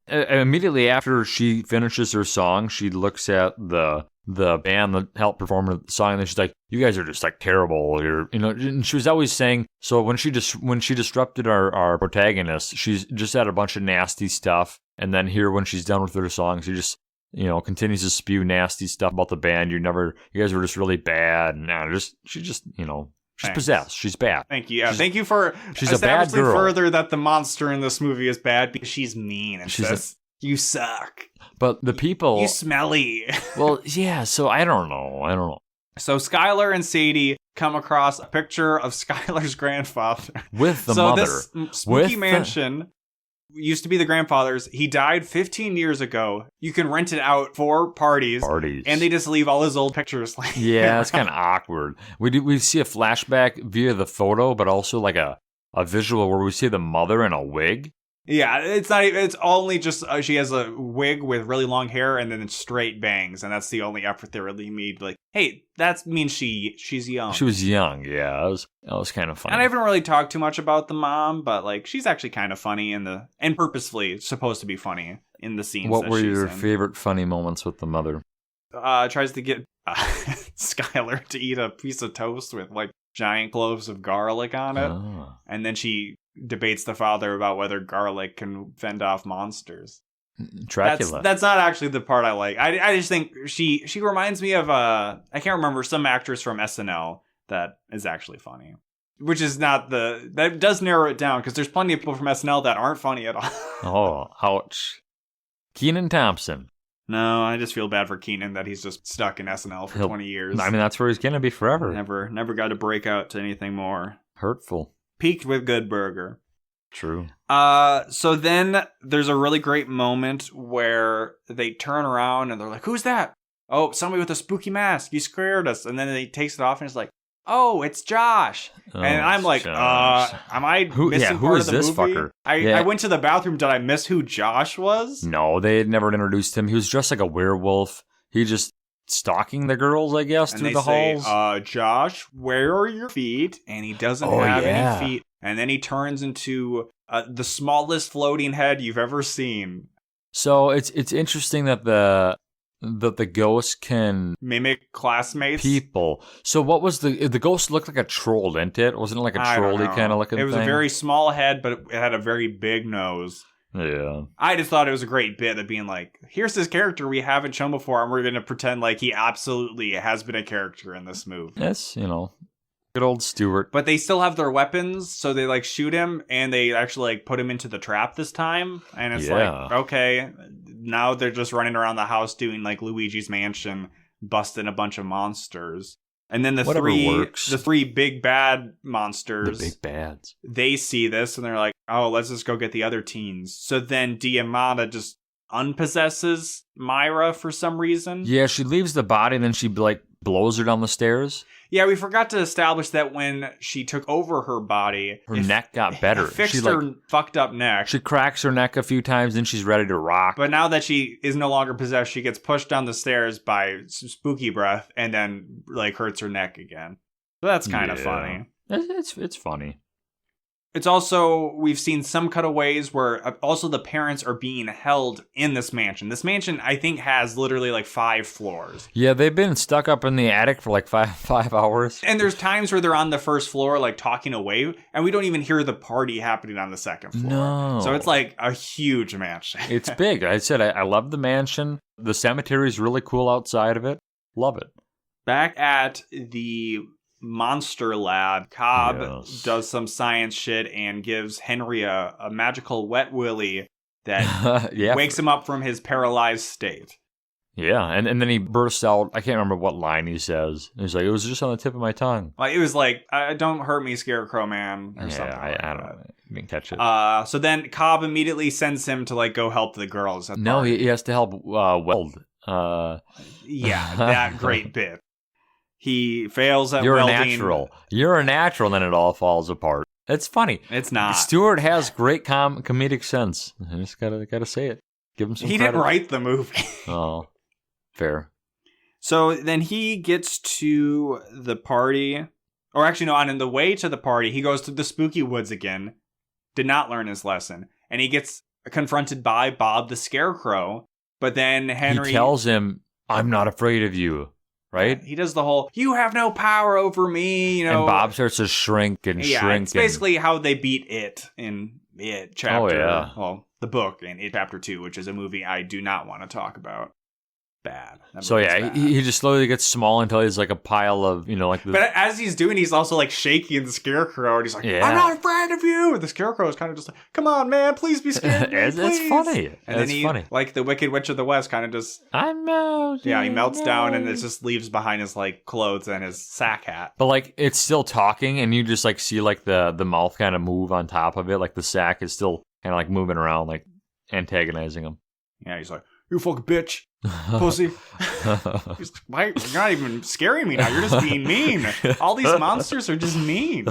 Immediately after she finishes her song, she looks at the band that helped perform the song, and she's like, "You guys are just like terrible." And she was always saying. So when she disrupted our protagonist, she's just had a bunch of nasty stuff, and then here when she's done with her song, she just continues to spew nasty stuff about the band. You guys were just really bad, and she's Thanks. possessed. She's bad. Thank you. Yeah, thank you for she's a bad girl. Further that the monster in this movie is bad because she's mean and says, "You suck." But the people, you smelly. Well, yeah. So I don't know. So Skylar and Sadie come across a picture of Skylar's grandfather with the mother. This spooky mansion used to be the grandfather's. He died 15 years ago. You can rent it out for parties. And they just leave all his old pictures. Yeah, it's kind of awkward. We see a flashback via the photo, but also like a visual where we see the mother in a wig. Yeah, it's not even, it's only just she has a wig with really long hair and then straight bangs, and that's the only effort they really made. Like, hey, that means she's young. She was young, yeah. That was kind of funny. And I haven't really talked too much about the mom, but like she's actually kind of funny and purposefully supposed to be funny in the scenes. What were your favorite funny moments with the mother? Tries to get Skylar to eat a piece of toast with like giant cloves of garlic on it, and then she debates the father about whether garlic can fend off monsters. Dracula. That's not actually the part I like. I just think she reminds me of I can't remember, some actress from SNL that is actually funny. Which is not that does narrow it down, because there's plenty of people from SNL that aren't funny at all. Oh, ouch. Kenan Thompson. No, I just feel bad for Kenan that he's just stuck in SNL for 20 years. I mean, that's where he's gonna be forever. Never got to break out to anything more. Hurtful. Peaked with Good Burger. True. So then there's a really great moment where they turn around and they're like, "Who's that?" "Oh, somebody with a spooky mask. You scared us." And then he takes it off and it's like, "Oh, it's Josh." And I'm like, am I missing who part is of the this movie? fucker? I went to the bathroom. Did I miss who Josh was? No, they had never introduced him. He was dressed like a werewolf. He just stalking the girls, I guess, and through the halls. Josh, where are your feet? And he doesn't have any feet. And then he turns into the smallest floating head you've ever seen. So it's interesting that the ghost can mimic classmates, people. So what was the ghost looked like a troll, didn't it? Wasn't it like a troll-y kind of looking thing? It was a very small head, but it had a very big nose. Yeah. I just thought it was a great bit of being like, here's this character we haven't shown before, and we're going to pretend like he absolutely has been a character in this movie. Yes, good old Stewart. But they still have their weapons, so they like shoot him, and they actually like put him into the trap this time. And it's like, okay, now they're just running around the house doing like Luigi's Mansion, busting a bunch of monsters. And then the three big bad monsters, the big bads, they see this and they're like, "Oh, let's just go get the other teens." So then Diamata just unpossesses Myra for some reason. Yeah, she leaves the body and then she like blows her down the stairs. Yeah, we forgot to establish that when she took over her body, her neck got better. It fixed her fucked up neck. She cracks her neck a few times and she's ready to rock. But now that she is no longer possessed, she gets pushed down the stairs by some spooky breath and then like hurts her neck again. So that's kind of funny. It's funny. It's also, we've seen some cutaways where also the parents are being held in this mansion. This mansion, I think, has literally like 5 floors. Yeah, they've been stuck up in the attic for like five hours. And there's times where they're on the first floor, like talking away, and we don't even hear the party happening on the second floor. No. So it's like a huge mansion. It's big. I said, I love the mansion. The cemetery is really cool outside of it. Love it. Back at the monster lab, Cobb Yes. does some science shit and gives Henry a magical wet willy that yeah, wakes him up from his paralyzed state. yeah, and then he bursts out. I can't remember what line he says. He's like, "It was just on the tip of my tongue." Like, it was like, "Don't hurt me, Scarecrow Man," or Yeah, something. I don't know. Didn't catch it. So then Cobb immediately sends him to like go help the girls. At the No, party. he has to help Weld. Yeah, that great bit. He fails at You're welding. a natural. You're a natural, and then it all falls apart. It's funny. It's not. Stewart has great comedic sense. I just gotta say it. Give him some He credit. didn't write the movie. Oh, fair. So then he gets to the party. Or actually, no, on the way to the party, he goes to the spooky woods again. Did not learn his lesson. And he gets confronted by Bob the Scarecrow. But then Henry... He tells him, "I'm not afraid of you." Right? He does the whole, "You have no power over me," you know. And Bob starts to shrink and Yeah, shrink. it's basically how they beat It in It chapter... Oh, yeah. Well, the book in It Chapter 2, which is a movie I do not want to talk about. Bad. That So movie's yeah, bad. he just slowly gets small until he's like a pile of, like the... But as he's doing, he's also like shaking the Scarecrow, and he's like, Yeah. "I'm not afraid of you." And the Scarecrow is kind of just like, "Come on, man, please be scared of me, it's please." funny. And It's then he, funny. like the Wicked Witch of the West, kind of just, I'm melting. he melts down, and it just leaves behind his like clothes and his sack hat. But like it's still talking, and you just like see like the mouth kind of move on top of it, like the sack is still kind of like moving around, like antagonizing him. Yeah, he's like, "You fucking bitch, pussy." He's like, "Why? You're not even scaring me now. You're just being mean. All these monsters are just mean."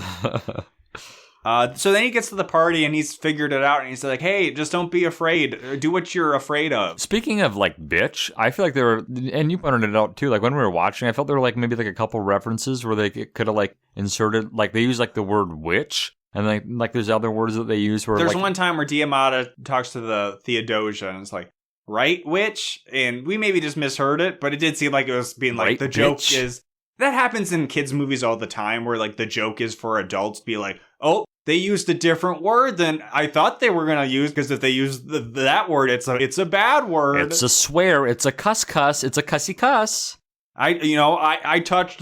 So then he gets to the party and he's figured it out, and he's like, "Hey, just don't be afraid. Do what you're afraid of." Speaking of like bitch, I feel like there were, and you pointed it out too. Like when we were watching, I felt there were like maybe like a couple references where they could have like inserted, like they use like the word witch, and like there's other words that they use where There's like, one time where Diamata talks to the Theodosia, and it's like, "Right, witch?" And we maybe just misheard it, but it did seem like it was being like, Right, the joke bitch. is... That happens in kids' movies all the time, where like the joke is for adults to be like, "Oh, they used a different word than I thought they were going to use, because if they use that word, it's a bad word." it's a swear, it's a cuss, it's a cussy cuss. I touched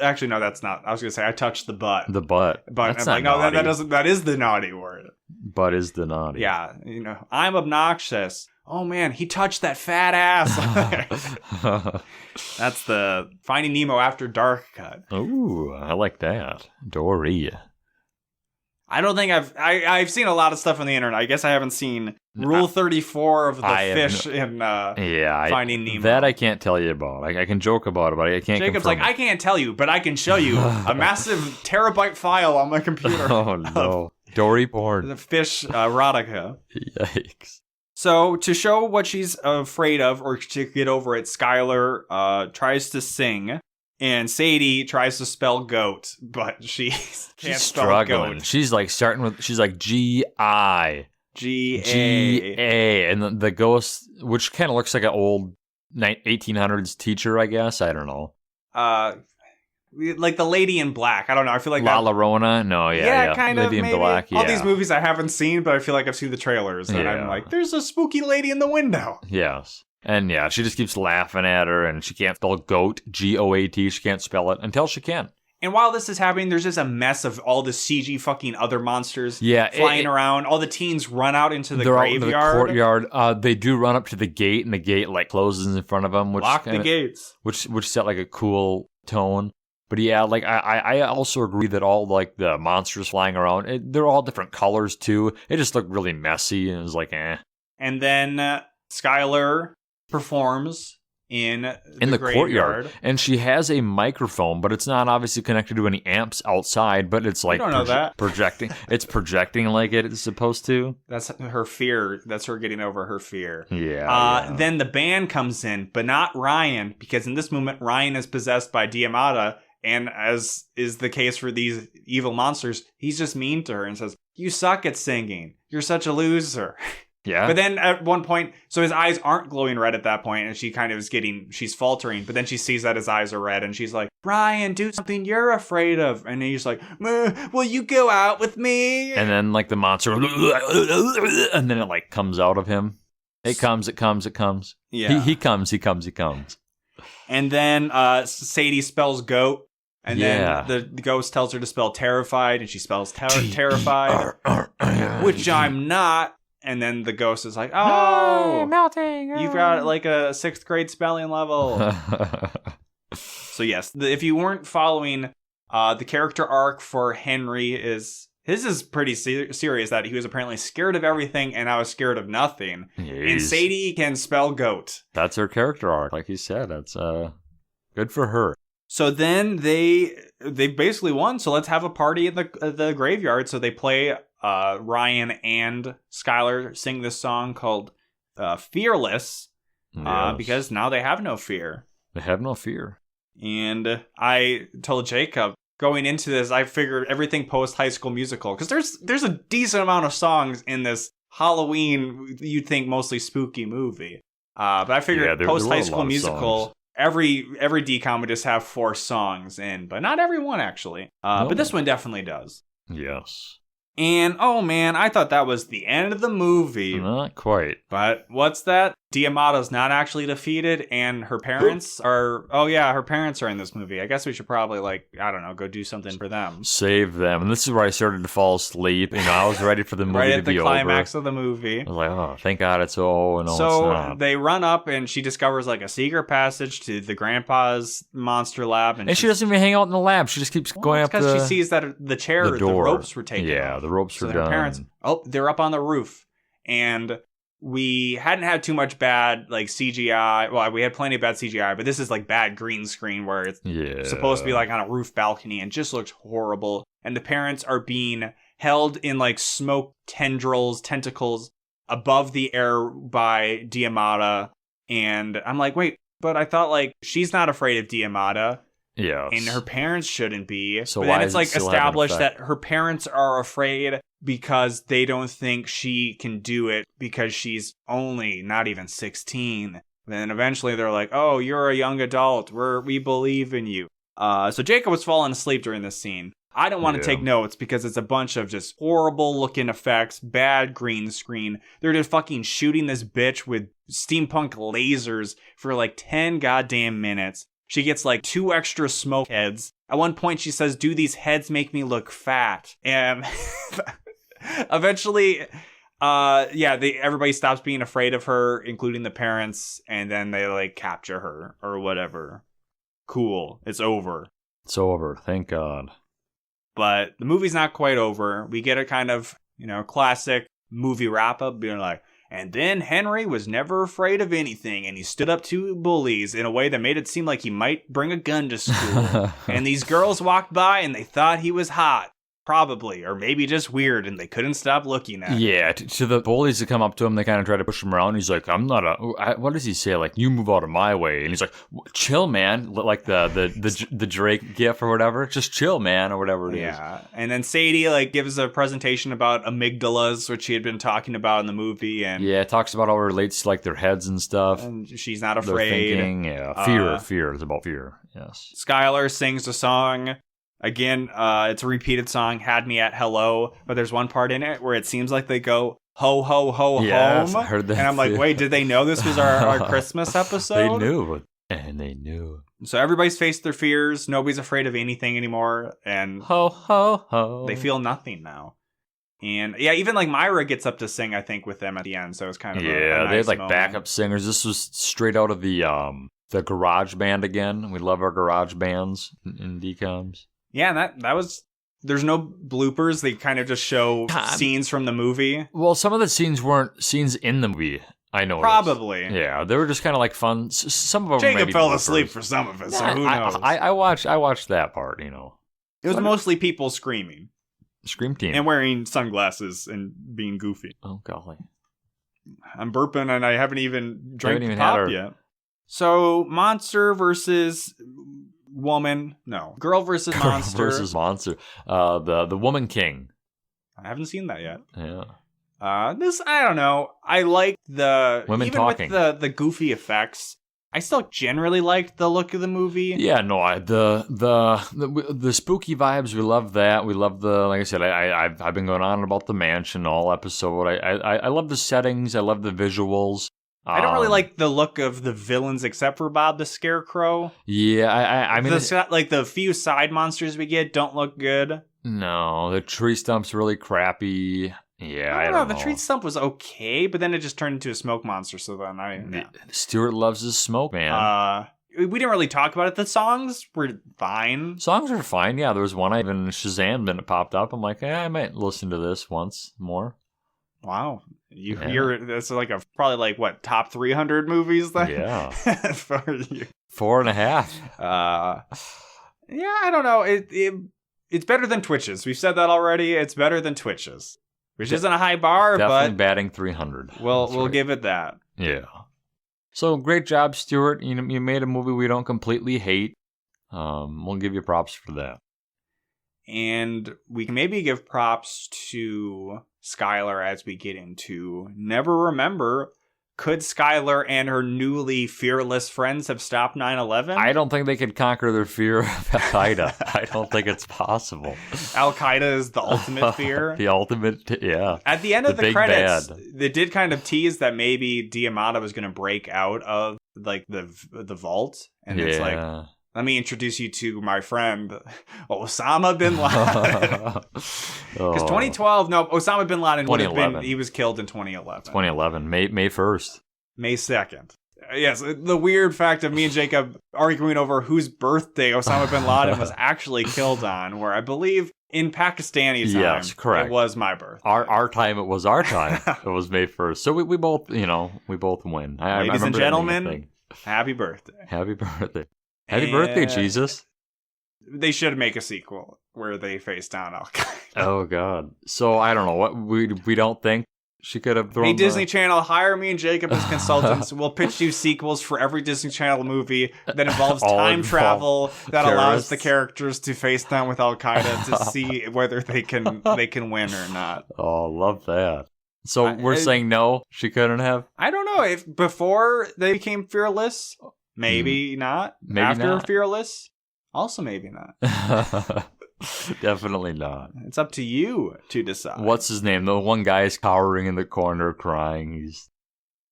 actually, no, that's not. I was going to say I touched the butt. The butt. But That's I'm like, not no, that naughty. doesn't, that is the naughty word. Butt is the naughty. Yeah, I'm obnoxious. Oh man, he touched that fat ass. That's the Finding Nemo After Dark cut. Ooh, I like that. Dory. I don't think I've seen a lot of stuff on the internet. I guess I haven't seen Rule 34 of the I have fish in Yeah, Finding Nemo. That I can't tell you about. I can joke about it, but I can't. Jacob's confirm like, "I can't tell you, but I can show you a massive terabyte file on my computer." Oh no, Dory porn. The fish erotica. Yikes. So, to show what she's afraid of, or to get over it, Skylar tries to sing, and Sadie tries to spell goat, but she can't She's spell struggling. goat. She's like starting with. She's like G-I. G-A. G-A. And the ghost, which kind of looks like an old 1800s teacher, I guess. I don't know. Like the Lady in Black. I don't know. I feel like La that... Llorona? No, yeah. kind of, Lady in maybe. Black, yeah. All these movies I haven't seen, but I feel like I've seen the trailers, and I'm Yeah. like, there's a spooky lady in the window. Yes. And yeah, she just keeps laughing at her, and she can't spell goat, G-O-A-T. She can't spell it until she can. And while this is happening, there's just a mess of all the CG fucking other monsters flying around. All the teens run out into the they're graveyard. out into the courtyard. They do run up to the gate, and the gate like closes in front of them. Which Lock the gates. Which set like a cool tone. But yeah, like I also agree that all like the monsters flying around, they're all different colors too. It just looked really messy, and it was like, eh. And then Skylar performs in the graveyard. courtyard, and she has a microphone, but it's not obviously connected to any amps outside. But it's like don't know that. projecting. It's projecting like it's supposed to. That's her fear. That's her getting over her fear. Yeah. Then the band comes in, but not Ryan, because in this moment Ryan is possessed by Diamata, and as is the case for these evil monsters, he's just mean to her and says, "You suck at singing. You're such a loser." Yeah. But then at one point, so his eyes aren't glowing red at that point, and she kind of she's faltering, but then she sees that his eyes are red, and she's like, "Ryan, do something you're afraid of." And he's like, "Will you go out with me?" And then like the monster, and then it like comes out of him. It comes. Yeah. He comes. And then Sadie spells goat. And then the ghost tells her to spell terrified, and she spells terrified, which I'm not. And then the ghost is like, oh, melting. You've got like a 6th grade spelling level. So yes, if you weren't following, the character arc for Henry is pretty serious, that he was apparently scared of everything and I was scared of nothing. And Sadie can spell goat. That's her character arc, like you said. That's good for her. So then they basically won. So let's have a party in the graveyard. So they play Ryan and Skylar sing this song called Fearless, because now they have no fear. They have no fear. And I told Jacob, going into this, I figured everything post High School Musical, because there's a decent amount of songs in this Halloween, you'd think mostly spooky movie. But I figured post High School Musical, every decom would just have 4 songs in, but not every one actually. No. But this one definitely does. Yes. And oh man, I thought that was the end of the movie. Not quite. But what's that? Diamata's not actually defeated, and her parents are... Oh yeah, her parents are in this movie. I guess we should probably, go do something for them. Save them. And this is where I started to fall asleep. I was ready for the movie to be over. Right at the climax of the movie. I was like, oh, thank God it's no, it's not. So they run up, and she discovers, a secret passage to the grandpa's monster lab. And she doesn't even hang out in the lab. She just keeps going up because she sees that the ropes were taken off. Yeah, the ropes were done. Her parents... Oh, they're up on the roof. And... we hadn't had too much bad CGI. Well, we had plenty of bad CGI, but this is bad green screen where it's supposed to be on a roof balcony and just looks horrible. And the parents are being held in smoke tentacles above the air by Diamata. And I'm like, wait, but I thought she's not afraid of Diamata. Yeah. And her parents shouldn't be. So but then it's established that her parents are afraid because they don't think she can do it because she's only not even 16. Then eventually they're like, oh, you're a young adult. We believe in you. So Jacob was falling asleep during this scene. I don't want to take notes because it's a bunch of just horrible looking effects, bad green screen. They're just fucking shooting this bitch with steampunk lasers for 10 goddamn minutes. She gets 2 extra smoke heads. At one point she says, do these heads make me look fat? And eventually, everybody stops being afraid of her, including the parents, and then they capture her or whatever. Cool. It's over. It's over. Thank God. But the movie's not quite over. We get a kind of, classic movie wrap up being and then Henry was never afraid of anything, and he stood up to bullies in a way that made it seem like he might bring a gun to school. And these girls walked by and they thought he was hot. Probably, or maybe just weird, and they couldn't stop looking at him. Yeah, to the bullies that come up to him, they kind of try to push him around. He's like, I'm not what does he say? You move out of my way. And he's like, chill, man. Like the Drake gif or whatever. Just chill, man, or whatever it is. Yeah, and then Sadie, gives a presentation about amygdalas, which she had been talking about in the movie. And yeah, it talks about how it relates to, their heads and stuff. And she's not afraid. Fear. It's about fear, yes. Skylar sings a song. Again, it's a repeated song, Had Me at Hello, but there's one part in it where it seems like they go, ho, ho, ho, home. I heard that. And I'm like, wait, did they know this was our Christmas episode? They knew. And they knew. So everybody's faced their fears. Nobody's afraid of anything anymore. And ho, ho, ho. They feel nothing now. And yeah, even Myra gets up to sing, I think, with them at the end. So it's kind of a nice they had moment. Backup singers. This was straight out of the garage band again. We love our garage bands in DComs. Yeah, and that was... There's no bloopers. They kind of just show scenes from the movie. Well, some of the scenes weren't scenes in the movie, I noticed. Probably. Yeah, they were just kind of fun. Some of them Jacob fell asleep for some of it, so who knows? I watched that part, It was mostly people screaming. Scream Team. And wearing sunglasses and being goofy. Oh, golly. I'm burping and I haven't even drank the pop yet. So, monster versus... girl versus monster. Girl versus monster. The Woman King. I haven't seen that yet. Yeah. This, I don't know. I like the women even talking. With the goofy effects. I still generally liked the look of the movie. Yeah, no, the spooky vibes. We love that. We love like I said. I've been going on about the mansion all episode. I love the settings. I love the visuals. I don't really like the look of the villains except for Bob the Scarecrow. Yeah, I mean, the few side monsters we get don't look good. No, the tree stump's really crappy. Yeah, I don't know. The tree stump was okay, but then it just turned into a smoke monster. So then Stuart loves his smoke, man. We didn't really talk about it. The songs were fine. Songs are fine. Yeah, there was one I even Shazammed and it popped up. I'm like, I might listen to this once more. Wow, you're that's like top 300 movies then? Yeah, for you. 4.5. Yeah, I don't know. It's better than Twitches. We've said that already. It's better than Twitches, which isn't a high bar, definitely but batting 300. We'll give it that. Yeah. So great job, Stuart. You made a movie we don't completely hate. We'll give you props for that. And we can maybe give props to Skylar as we get into Never Remember. Could Skylar and her newly fearless friends have stopped 9/11? I don't think they could conquer their fear of Al-Qaeda. I don't think it's possible. Al-Qaeda is the ultimate fear? The ultimate, yeah. At the end of the credits, bad. They did kind of tease that maybe Diamata was going to break out of the vault. And it's like, let me introduce you to my friend, Osama bin Laden. Because 2012, no, Osama bin Laden would have been, he was killed in 2011. 2011, May 1st. May 2nd. Yes, the weird fact of me and Jacob arguing over whose birthday Osama bin Laden was actually killed on, where I believe in Pakistani time, yes, correct. It was my birthday. Our time, it was our time. It was May 1st. So we both, we both win. Ladies and gentlemen, happy birthday. Happy birthday. Happy birthday, Jesus. They should make a sequel where they face down Al-Qaeda. Oh, God. So, I don't know. What we don't think she could have thrown. Hey, Disney Channel, hire me and Jacob as consultants. We'll pitch you sequels for every Disney Channel movie that involves time travel that allows the characters to face down with Al-Qaeda to see whether they can win or not. Oh, love that. So, we're saying no, she couldn't have? I don't know. If before they became fearless... Maybe not. Maybe after not. Fearless, also maybe not. Definitely not. It's up to you to decide. What's his name? The one guy is cowering in the corner, crying.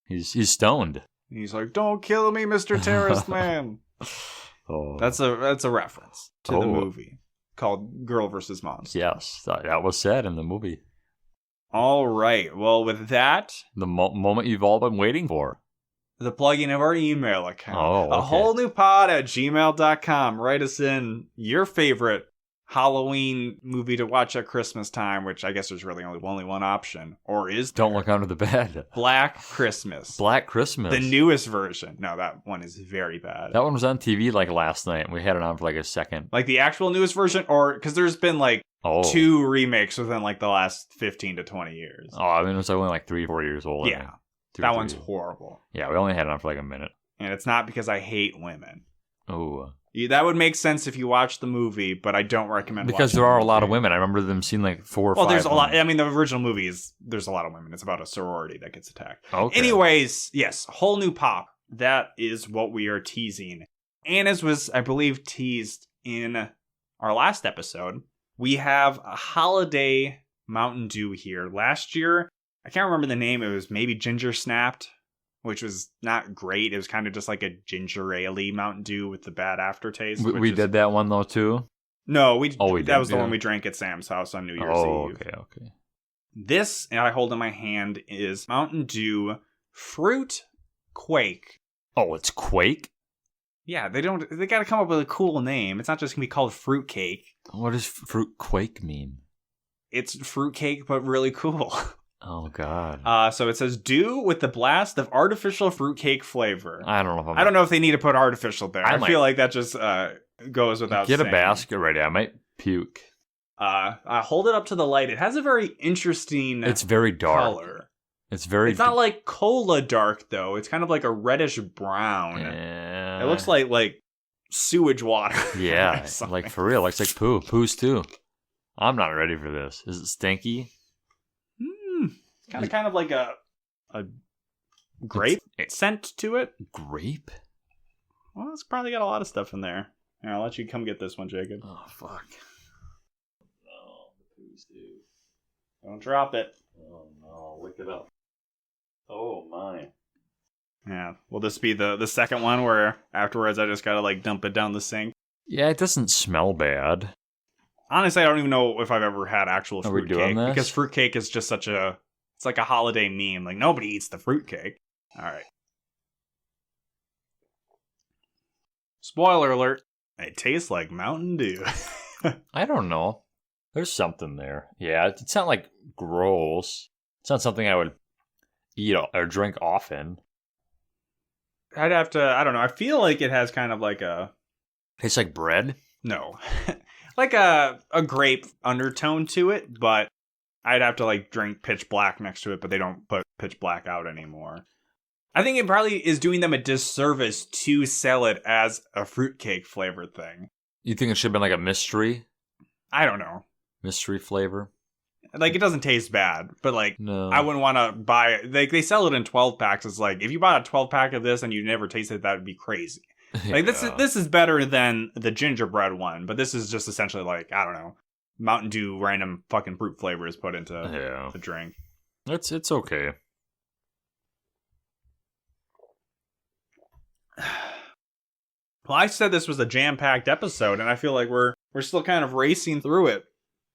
He's stoned. He's like, "Don't kill me, Mr. Terrorist Man." Oh, that's a reference to the movie called Girl vs. Monster. Yes, that was said in the movie. All right. Well, with that, the moment you've all been waiting for. The plugin of our email account. Oh, okay. A whole new pod at gmail.com. Write us in your favorite Halloween movie to watch at Christmas time, which I guess there's really only one option. Or is there? Don't Look Under the Bed. Black Christmas. Black Christmas. The newest version. No, that one is very bad. That one was on TV last night. We had it on for a second. Like the actual newest version? Or, because there's been 2 remakes within the last 15 to 20 years. Oh, I mean, it was only 3 or 4 years old. Yeah. That one's horrible. Yeah, we only had it on for a minute. And it's not because I hate women. Oh. That would make sense if you watch the movie, but I don't recommend because there are a lot of women. I remember them seeing 4 or 5. Well, there's a lot. I mean, the original movie there's a lot of women. It's about a sorority that gets attacked. Okay. Anyways, yes, whole new pop. That is what we are teasing. And as was, I believe, teased in our last episode, we have a holiday Mountain Dew here. Last year, I can't remember the name. It was maybe Ginger Snapped, which was not great. It was kind of just like a ginger ale-y Mountain Dew with the bad aftertaste. We did that one though too. No, that was the one we drank at Sam's house on New Year's Eve. Okay. This I hold in my hand is Mountain Dew Fruit Quake. Oh, it's Quake? Yeah, they got to come up with a cool name. It's not just going to be called Fruit Cake. What does Fruit Quake mean? It's fruit cake, but really cool. Oh, God. So it says, Dew with the blast of artificial fruitcake flavor. I don't know I don't know if they need to put artificial there. I feel like that just goes without saying. Get a basket ready. I might puke. I hold it up to the light. It has a very interesting It's very dark. color. It's not like cola dark, though. It's kind of like a reddish brown. Yeah. It looks like sewage water. Yeah, like for real. Looks like poo. Poo's too. I'm not ready for this. Is it stinky? Kind of like a grape scent to it. Grape? Well, it's probably got a lot of stuff in there. Here, I'll let you come get this one, Jacob. Oh, fuck. No, please do. Don't drop it. Oh, no. Look it up. Oh, my. Yeah. Will this be the second one where afterwards I just gotta like dump it down the sink? Yeah, it doesn't smell bad. Honestly, I don't even know if I've ever had actual Are we doing fruitcake this? because fruitcake is just it's like a holiday meme. Like nobody eats the fruitcake. All right. Spoiler alert. It tastes like Mountain Dew. I don't know. There's something there. Yeah, it's not like gross. It's not something I would eat or drink often. I'd have to, I don't know. I feel like it has kind of like a, Tastes like bread. no, like a grape undertone to it, but I'd have to like drink Pitch Black next to it, but they don't put Pitch Black out anymore. I think it probably is doing them a disservice to sell it as a fruitcake flavored thing. You think it should have been like a mystery flavor? Like, it doesn't taste bad, but like, No. I wouldn't want to buy it. Like, they sell it in 12 packs. It's like, if you bought a 12 pack of this and you never tasted it, that would be crazy. Like, this is better than the gingerbread one, but this is just essentially like, I don't know, Mountain Dew random fucking fruit flavors put into the drink. It's okay. Well, I said this was a jam-packed episode, and I feel like we're still kind of racing through it.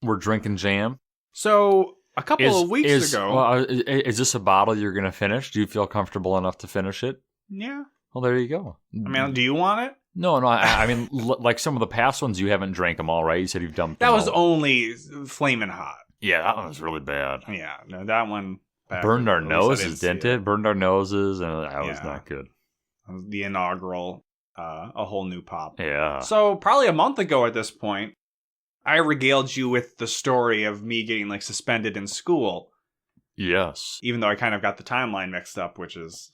We're drinking jam. So, a couple of weeks ago... Well, is this a bottle you're going to finish? Do you feel comfortable enough to finish it? Yeah. Well, there you go. I mean, do you want it? No. I mean, like some of the past ones, you haven't drank them all, right? You said you've dumped them That was all. only flaming hot. Yeah, that one was really bad. Yeah, no, that one... Burned our at least I noses, didn't didn't see it? Burned our noses, and that was Yeah. not good. The inaugural, a whole new pop. Yeah. So, probably a month ago at this point, I regaled you with the story of me getting, like, suspended in school. Yes. Even though I kind of got the timeline mixed up, which is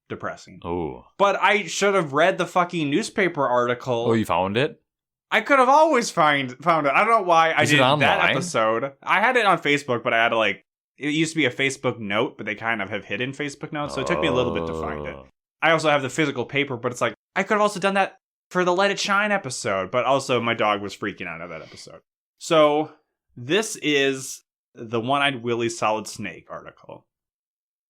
depressing. Oh. But I should have read the fucking newspaper article. Oh, you found it? I could have always found it. I don't know why I Is it didn't that online? episode. I had it on Facebook, but I had to, like, it used to be a Facebook note, but they kind of have hidden Facebook notes, so it took me a little bit to find it. I also have the physical paper, but it's like, I could have also done that for the Let It Shine episode, but also my dog was freaking out at that episode. So, this is the One-Eyed Willy Solid Snake article.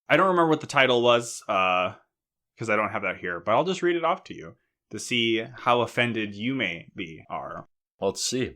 I don't remember what the title was, because I don't have that here, but I'll just read it off to you to see how offended you may be are. Let's see.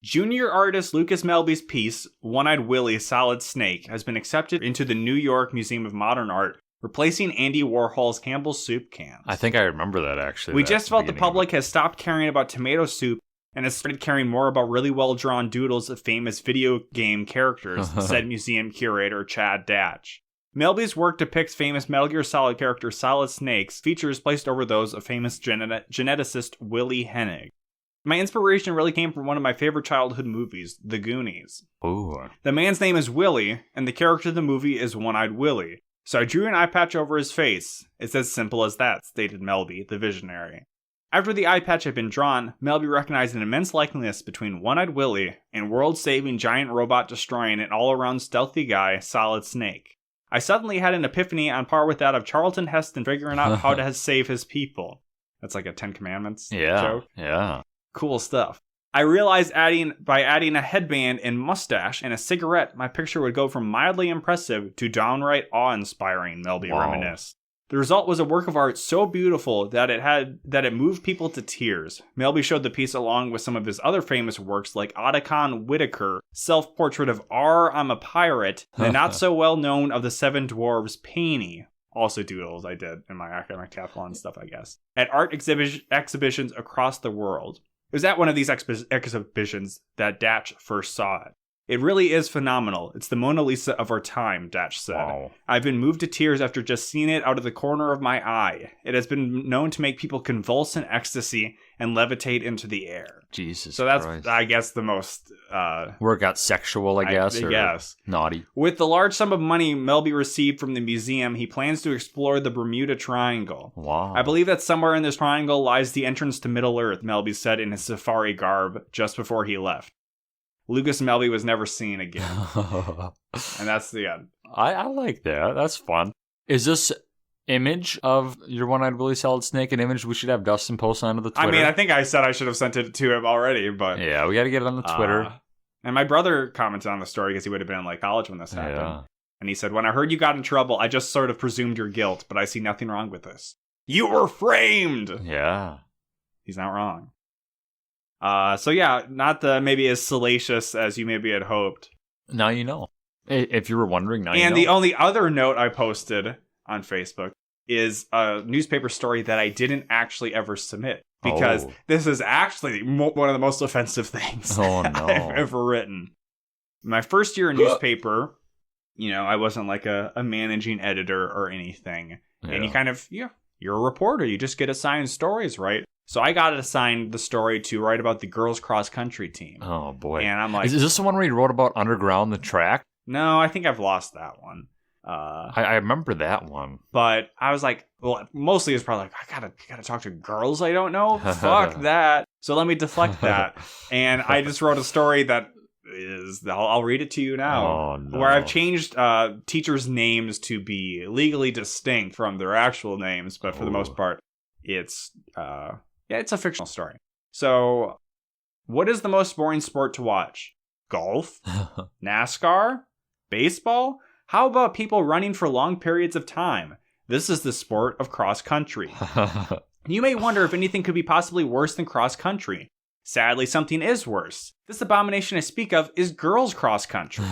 Junior artist Lucas Melby's piece, One-Eyed Willy Solid Snake, has been accepted into the New York Museum of Modern Art, replacing Andy Warhol's Campbell's soup cans. I think I remember that, actually. We just felt the public has stopped caring about tomato soup and has started caring more about really well-drawn doodles of famous video game characters, said museum curator Chad Datch. Melby's work depicts famous Metal Gear Solid character Solid Snake's features placed over those of famous geneticist Willy Hennig. My inspiration really came from one of my favorite childhood movies, The Goonies. Ooh. The man's name is Willy, and the character of the movie is One-Eyed Willy. So I drew an eye patch over his face. It's as simple as that, stated Melby, the visionary. After the eye patch had been drawn, Melby recognized an immense likeness between One-Eyed Willy and world-saving giant robot-destroying and all-around stealthy guy, Solid Snake. I suddenly had an epiphany on par with that of Charlton Heston figuring out how to save his people. That's like a Ten Commandments joke. Yeah. Cool stuff. I realized by adding a headband and mustache and a cigarette, my picture would go from mildly impressive to downright awe-inspiring, Melby reminisced. The result was a work of art so beautiful that it moved people to tears. Melby showed the piece along with some of his other famous works like Otacon Whitaker, self-portrait of I'm a Pirate, and the not-so-well-known of the Seven Dwarves Painey. Also doodles I did in my academic decathlon stuff, I guess. At art exhibitions across the world. It was at one of these exhibitions that Datch first saw it. It really is phenomenal. It's the Mona Lisa of our time, Datch said. Wow. I've been moved to tears after just seeing it out of the corner of my eye. It has been known to make people convulse in ecstasy and levitate into the air. Jesus So that's, Christ. I guess, the most... Where it got sexual, I guess, or guess. naughty. With the large sum of money Melby received from the museum, he plans to explore the Bermuda Triangle. Wow. I believe that somewhere in this triangle lies the entrance to Middle-earth, Melby said in his safari garb just before he left. Lucas Melby was never seen again. And that's the end. I like that. That's fun. Is this image of your One-Eyed Willy Solid Snake an image we should have Dustin post onto the Twitter? I mean, I think I said I should have sent it to him already, but... Yeah, we got to get it on the Twitter. And my brother commented on the story because he would have been in like college when this happened. Yeah. And he said, "When I heard you got in trouble, I just sort of presumed your guilt, but I see nothing wrong with this. You were framed!" Yeah. He's not wrong. So yeah, not maybe as salacious as you maybe had hoped. Now you know. If you were wondering, now you know. And the only other note I posted on Facebook is a newspaper story that I didn't actually ever submit. Because this is actually one of the most offensive things I've ever written. My first year in newspaper, I wasn't like a managing editor or anything. Yeah. And you kind of, you're a reporter. You just get assigned stories, right? So I got assigned the story to write about the girls' cross-country team. Oh, boy. And I'm like... Is this the one where you wrote about underground, the track? No, I think I've lost that one. I remember that one. But I was like, well, mostly it's probably like, I gotta talk to girls I don't know? Fuck that. So let me deflect that. And I just wrote a story that is, I'll read it to you now. Oh, no. Where I've changed teachers' names to be legally distinct from their actual names. But for the most part, it's a fictional story. So what is the most boring sport to watch? Golf? NASCAR? Baseball? How about people running for long periods of time? This is the sport of cross-country. You may wonder if anything could be possibly worse than cross-country. Sadly, something is worse. This abomination I speak of is girls' cross-country.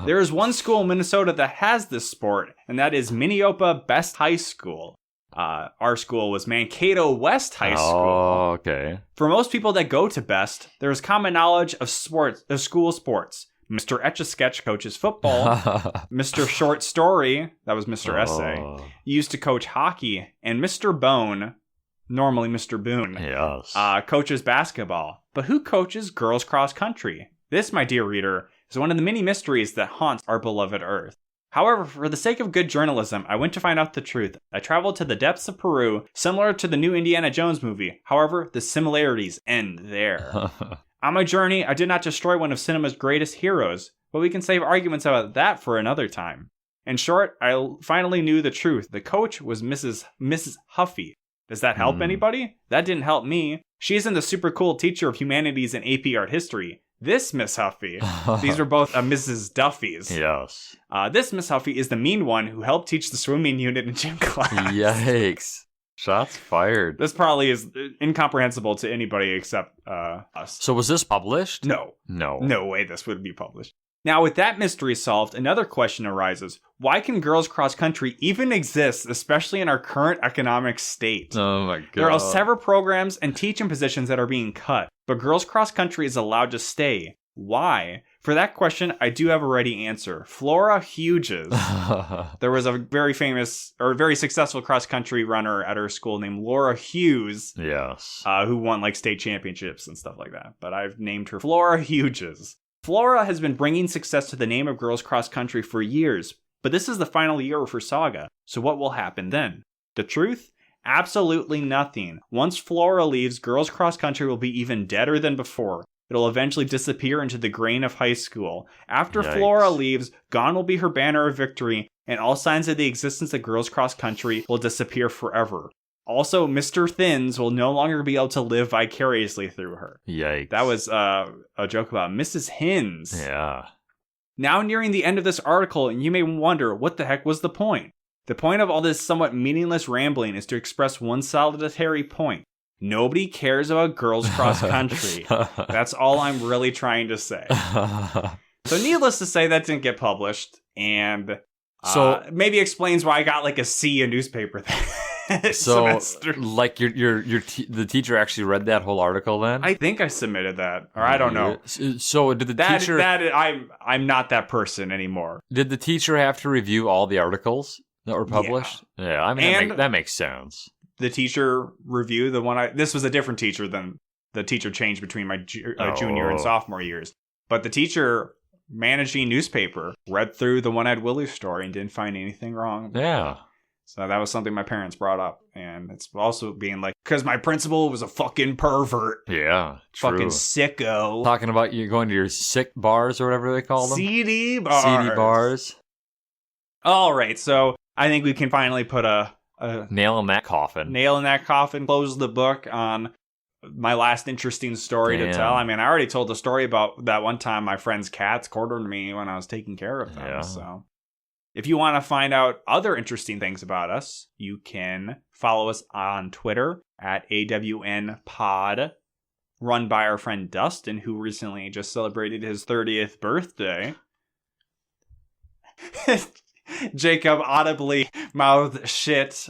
There is one school in Minnesota that has this sport, and that is Minneopa Best High School. Our school was Mankato West High School. Oh, okay. For most people that go to Best, there is common knowledge of school sports. Mr. Etch-a-Sketch coaches football. Mr. Short Story, that was Mr. Essay, used to coach hockey. And Mr. Bone, normally Mr. Boone, yes, coaches basketball. But who coaches girls cross country? This, my dear reader, is one of the many mysteries that haunts our beloved Earth. However, for the sake of good journalism, I went to find out the truth. I traveled to the depths of Peru, similar to the new Indiana Jones movie. However, the similarities end there. On my journey, I did not destroy one of cinema's greatest heroes, but we can save arguments about that for another time. In short, I finally knew the truth. The coach was Mrs. Huffy. Does that help anybody? That didn't help me. She isn't the super cool teacher of humanities and AP art history. This Miss Huffy, these are both Mrs. Duffy's. Yes. This Miss Huffy is the mean one who helped teach the swimming unit in gym class. Yikes. Shots fired. This probably is incomprehensible to anybody except us. So was this published? No. No way this would be published. Now, with that mystery solved, another question arises. Why can girls cross country even exist, especially in our current economic state? Oh my God. There are several programs and teaching positions that are being cut, but girls cross country is allowed to stay. Why? For that question, I do have a ready answer. Flora Hughes. There was a very famous or very successful cross-country runner at her school named Laura Hughes. Yes. Who won like state championships and stuff like that. But I've named her Flora Hughes. Flora has been bringing success to the name of girls cross-country for years, but this is the final year of her saga. So what will happen then? The truth? Absolutely nothing. Once Flora leaves, girls cross-country will be even deader than before. It'll eventually disappear into the grain of high school. After Yikes. Flora leaves, gone will be her banner of victory, and all signs of the existence of girls cross country will disappear forever. Also, Mr. Thins will no longer be able to live vicariously through her. Yikes. That was a joke about Mrs. Hins. Yeah. Now nearing the end of this article, you may wonder, what the heck was the point? The point of all this somewhat meaningless rambling is to express one solitary point. Nobody cares about girls cross country. That's all I'm really trying to say. So needless to say, that didn't get published. And so maybe explains why I got like a C in newspaper that semester. Like the teacher actually read that whole article then? I think I submitted that. Or I don't know. So did the teacher... I'm not that person anymore. Did the teacher have to review all the articles that were published? Yeah, I mean, that makes sense. The teacher review, this was a different teacher than the teacher changed between my junior and sophomore years. But the teacher managing newspaper read through the One-Eyed Willie story and didn't find anything wrong. Yeah. So that was something my parents brought up. And it's also being like, because my principal was a fucking pervert. Yeah, true. Fucking sicko. Talking about you going to your sick bars or whatever they call them. CD bars. CD bars. All right, so I think we can finally put a nail in that coffin. Nail in that coffin. Close the book on my last interesting story to tell. I mean, I already told the story about that one time my friend's cats cornered me when I was taking care of them. Yeah. So If you want to find out other interesting things about us, you can follow us on Twitter at AWNPod, run by our friend Dustin, who recently just celebrated his 30th birthday. Jacob audibly mouthed shit.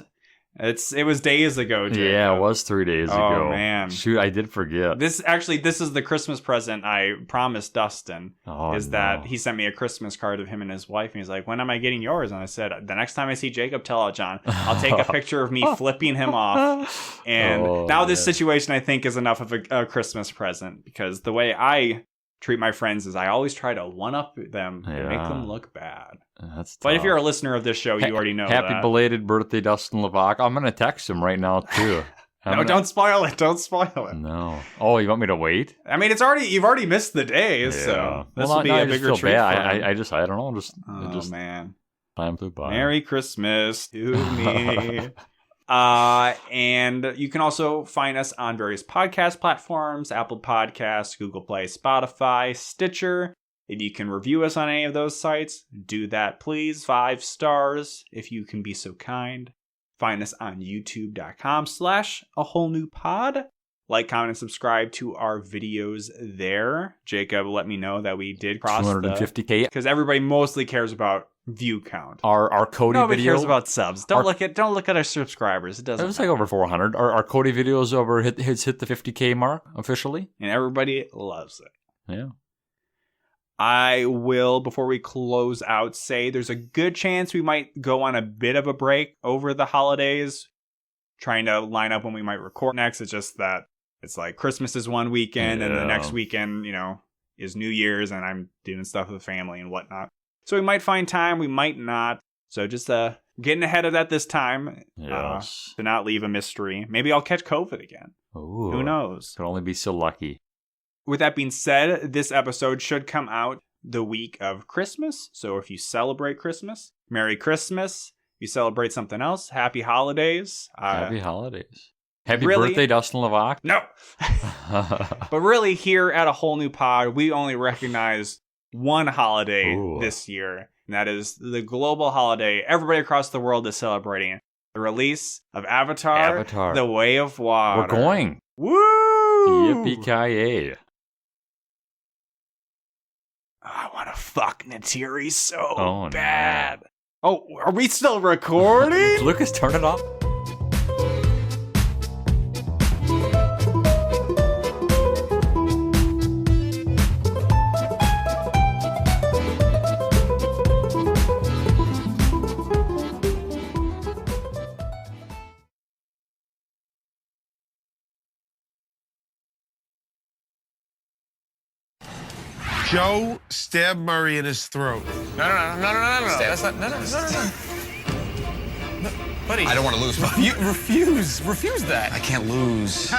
It was days ago, Jacob. Yeah, it was 3 days ago. Oh, man. Shoot, I did forget. This is the Christmas present I promised Dustin. That he sent me a Christmas card of him and his wife, and he's like, when am I getting yours? And I said, the next time I see Jacob, tell it, John. I'll take a picture of me flipping him off. And now this situation, I think, is enough of a Christmas present, because the way I treat my friends is I always try to one-up them and make them look bad. That's tough. But if you're a listener of this show, you already know Happy that. belated birthday, Dustin Levac. I'm going to text him right now, too. Don't spoil it. Don't spoil it. No. Oh, you want me to wait? I mean, you've already missed the day, so this will be a bigger treat. I don't know. Man. Time flew by. Merry Christmas to me. And you can also find us on various podcast platforms, Apple Podcasts, Google Play, Spotify, Stitcher. If you can review us on any of those sites, do that, please. 5 stars, if you can be so kind. Find us on youtube.com/ahwholenewpod. Like, comment, and subscribe to our videos there. Jacob let me know that we did cross 250K. Because everybody mostly cares about view count. Our Cody Nobody video cares about subs. Don't look at our subscribers. It doesn't. It was like over 400. Our Cody videos hit the 50K mark officially, and everybody loves it. Yeah. I will, before we close out, say there's a good chance we might go on a bit of a break over the holidays, trying to line up when we might record next. It's just that it's like Christmas is one weekend, and the next weekend, is New Year's, and I'm doing stuff with the family and whatnot. So we might find time, we might not. So just getting ahead of that this time, to not leave a mystery. Maybe I'll catch COVID again. Ooh, who knows? Could only be so lucky. With that being said, this episode should come out the week of Christmas. So if you celebrate Christmas, Merry Christmas. If you celebrate something else, Happy Holidays. Happy Holidays. Happy birthday, Dustin Levac. No. But really, here at A Whole New Pod, we only recognize one holiday this year. And that is the global holiday everybody across the world is celebrating. The release of Avatar. The Way of Water. We're going. Woo! Yippee-ki-yay. I want to fuck Neytiri so bad. No. Oh, are we still recording? Lucas, turn it off. Joe stabbed Murray in his throat. No. That's not. No. Buddy. I don't want to lose. Refuse that. I can't lose.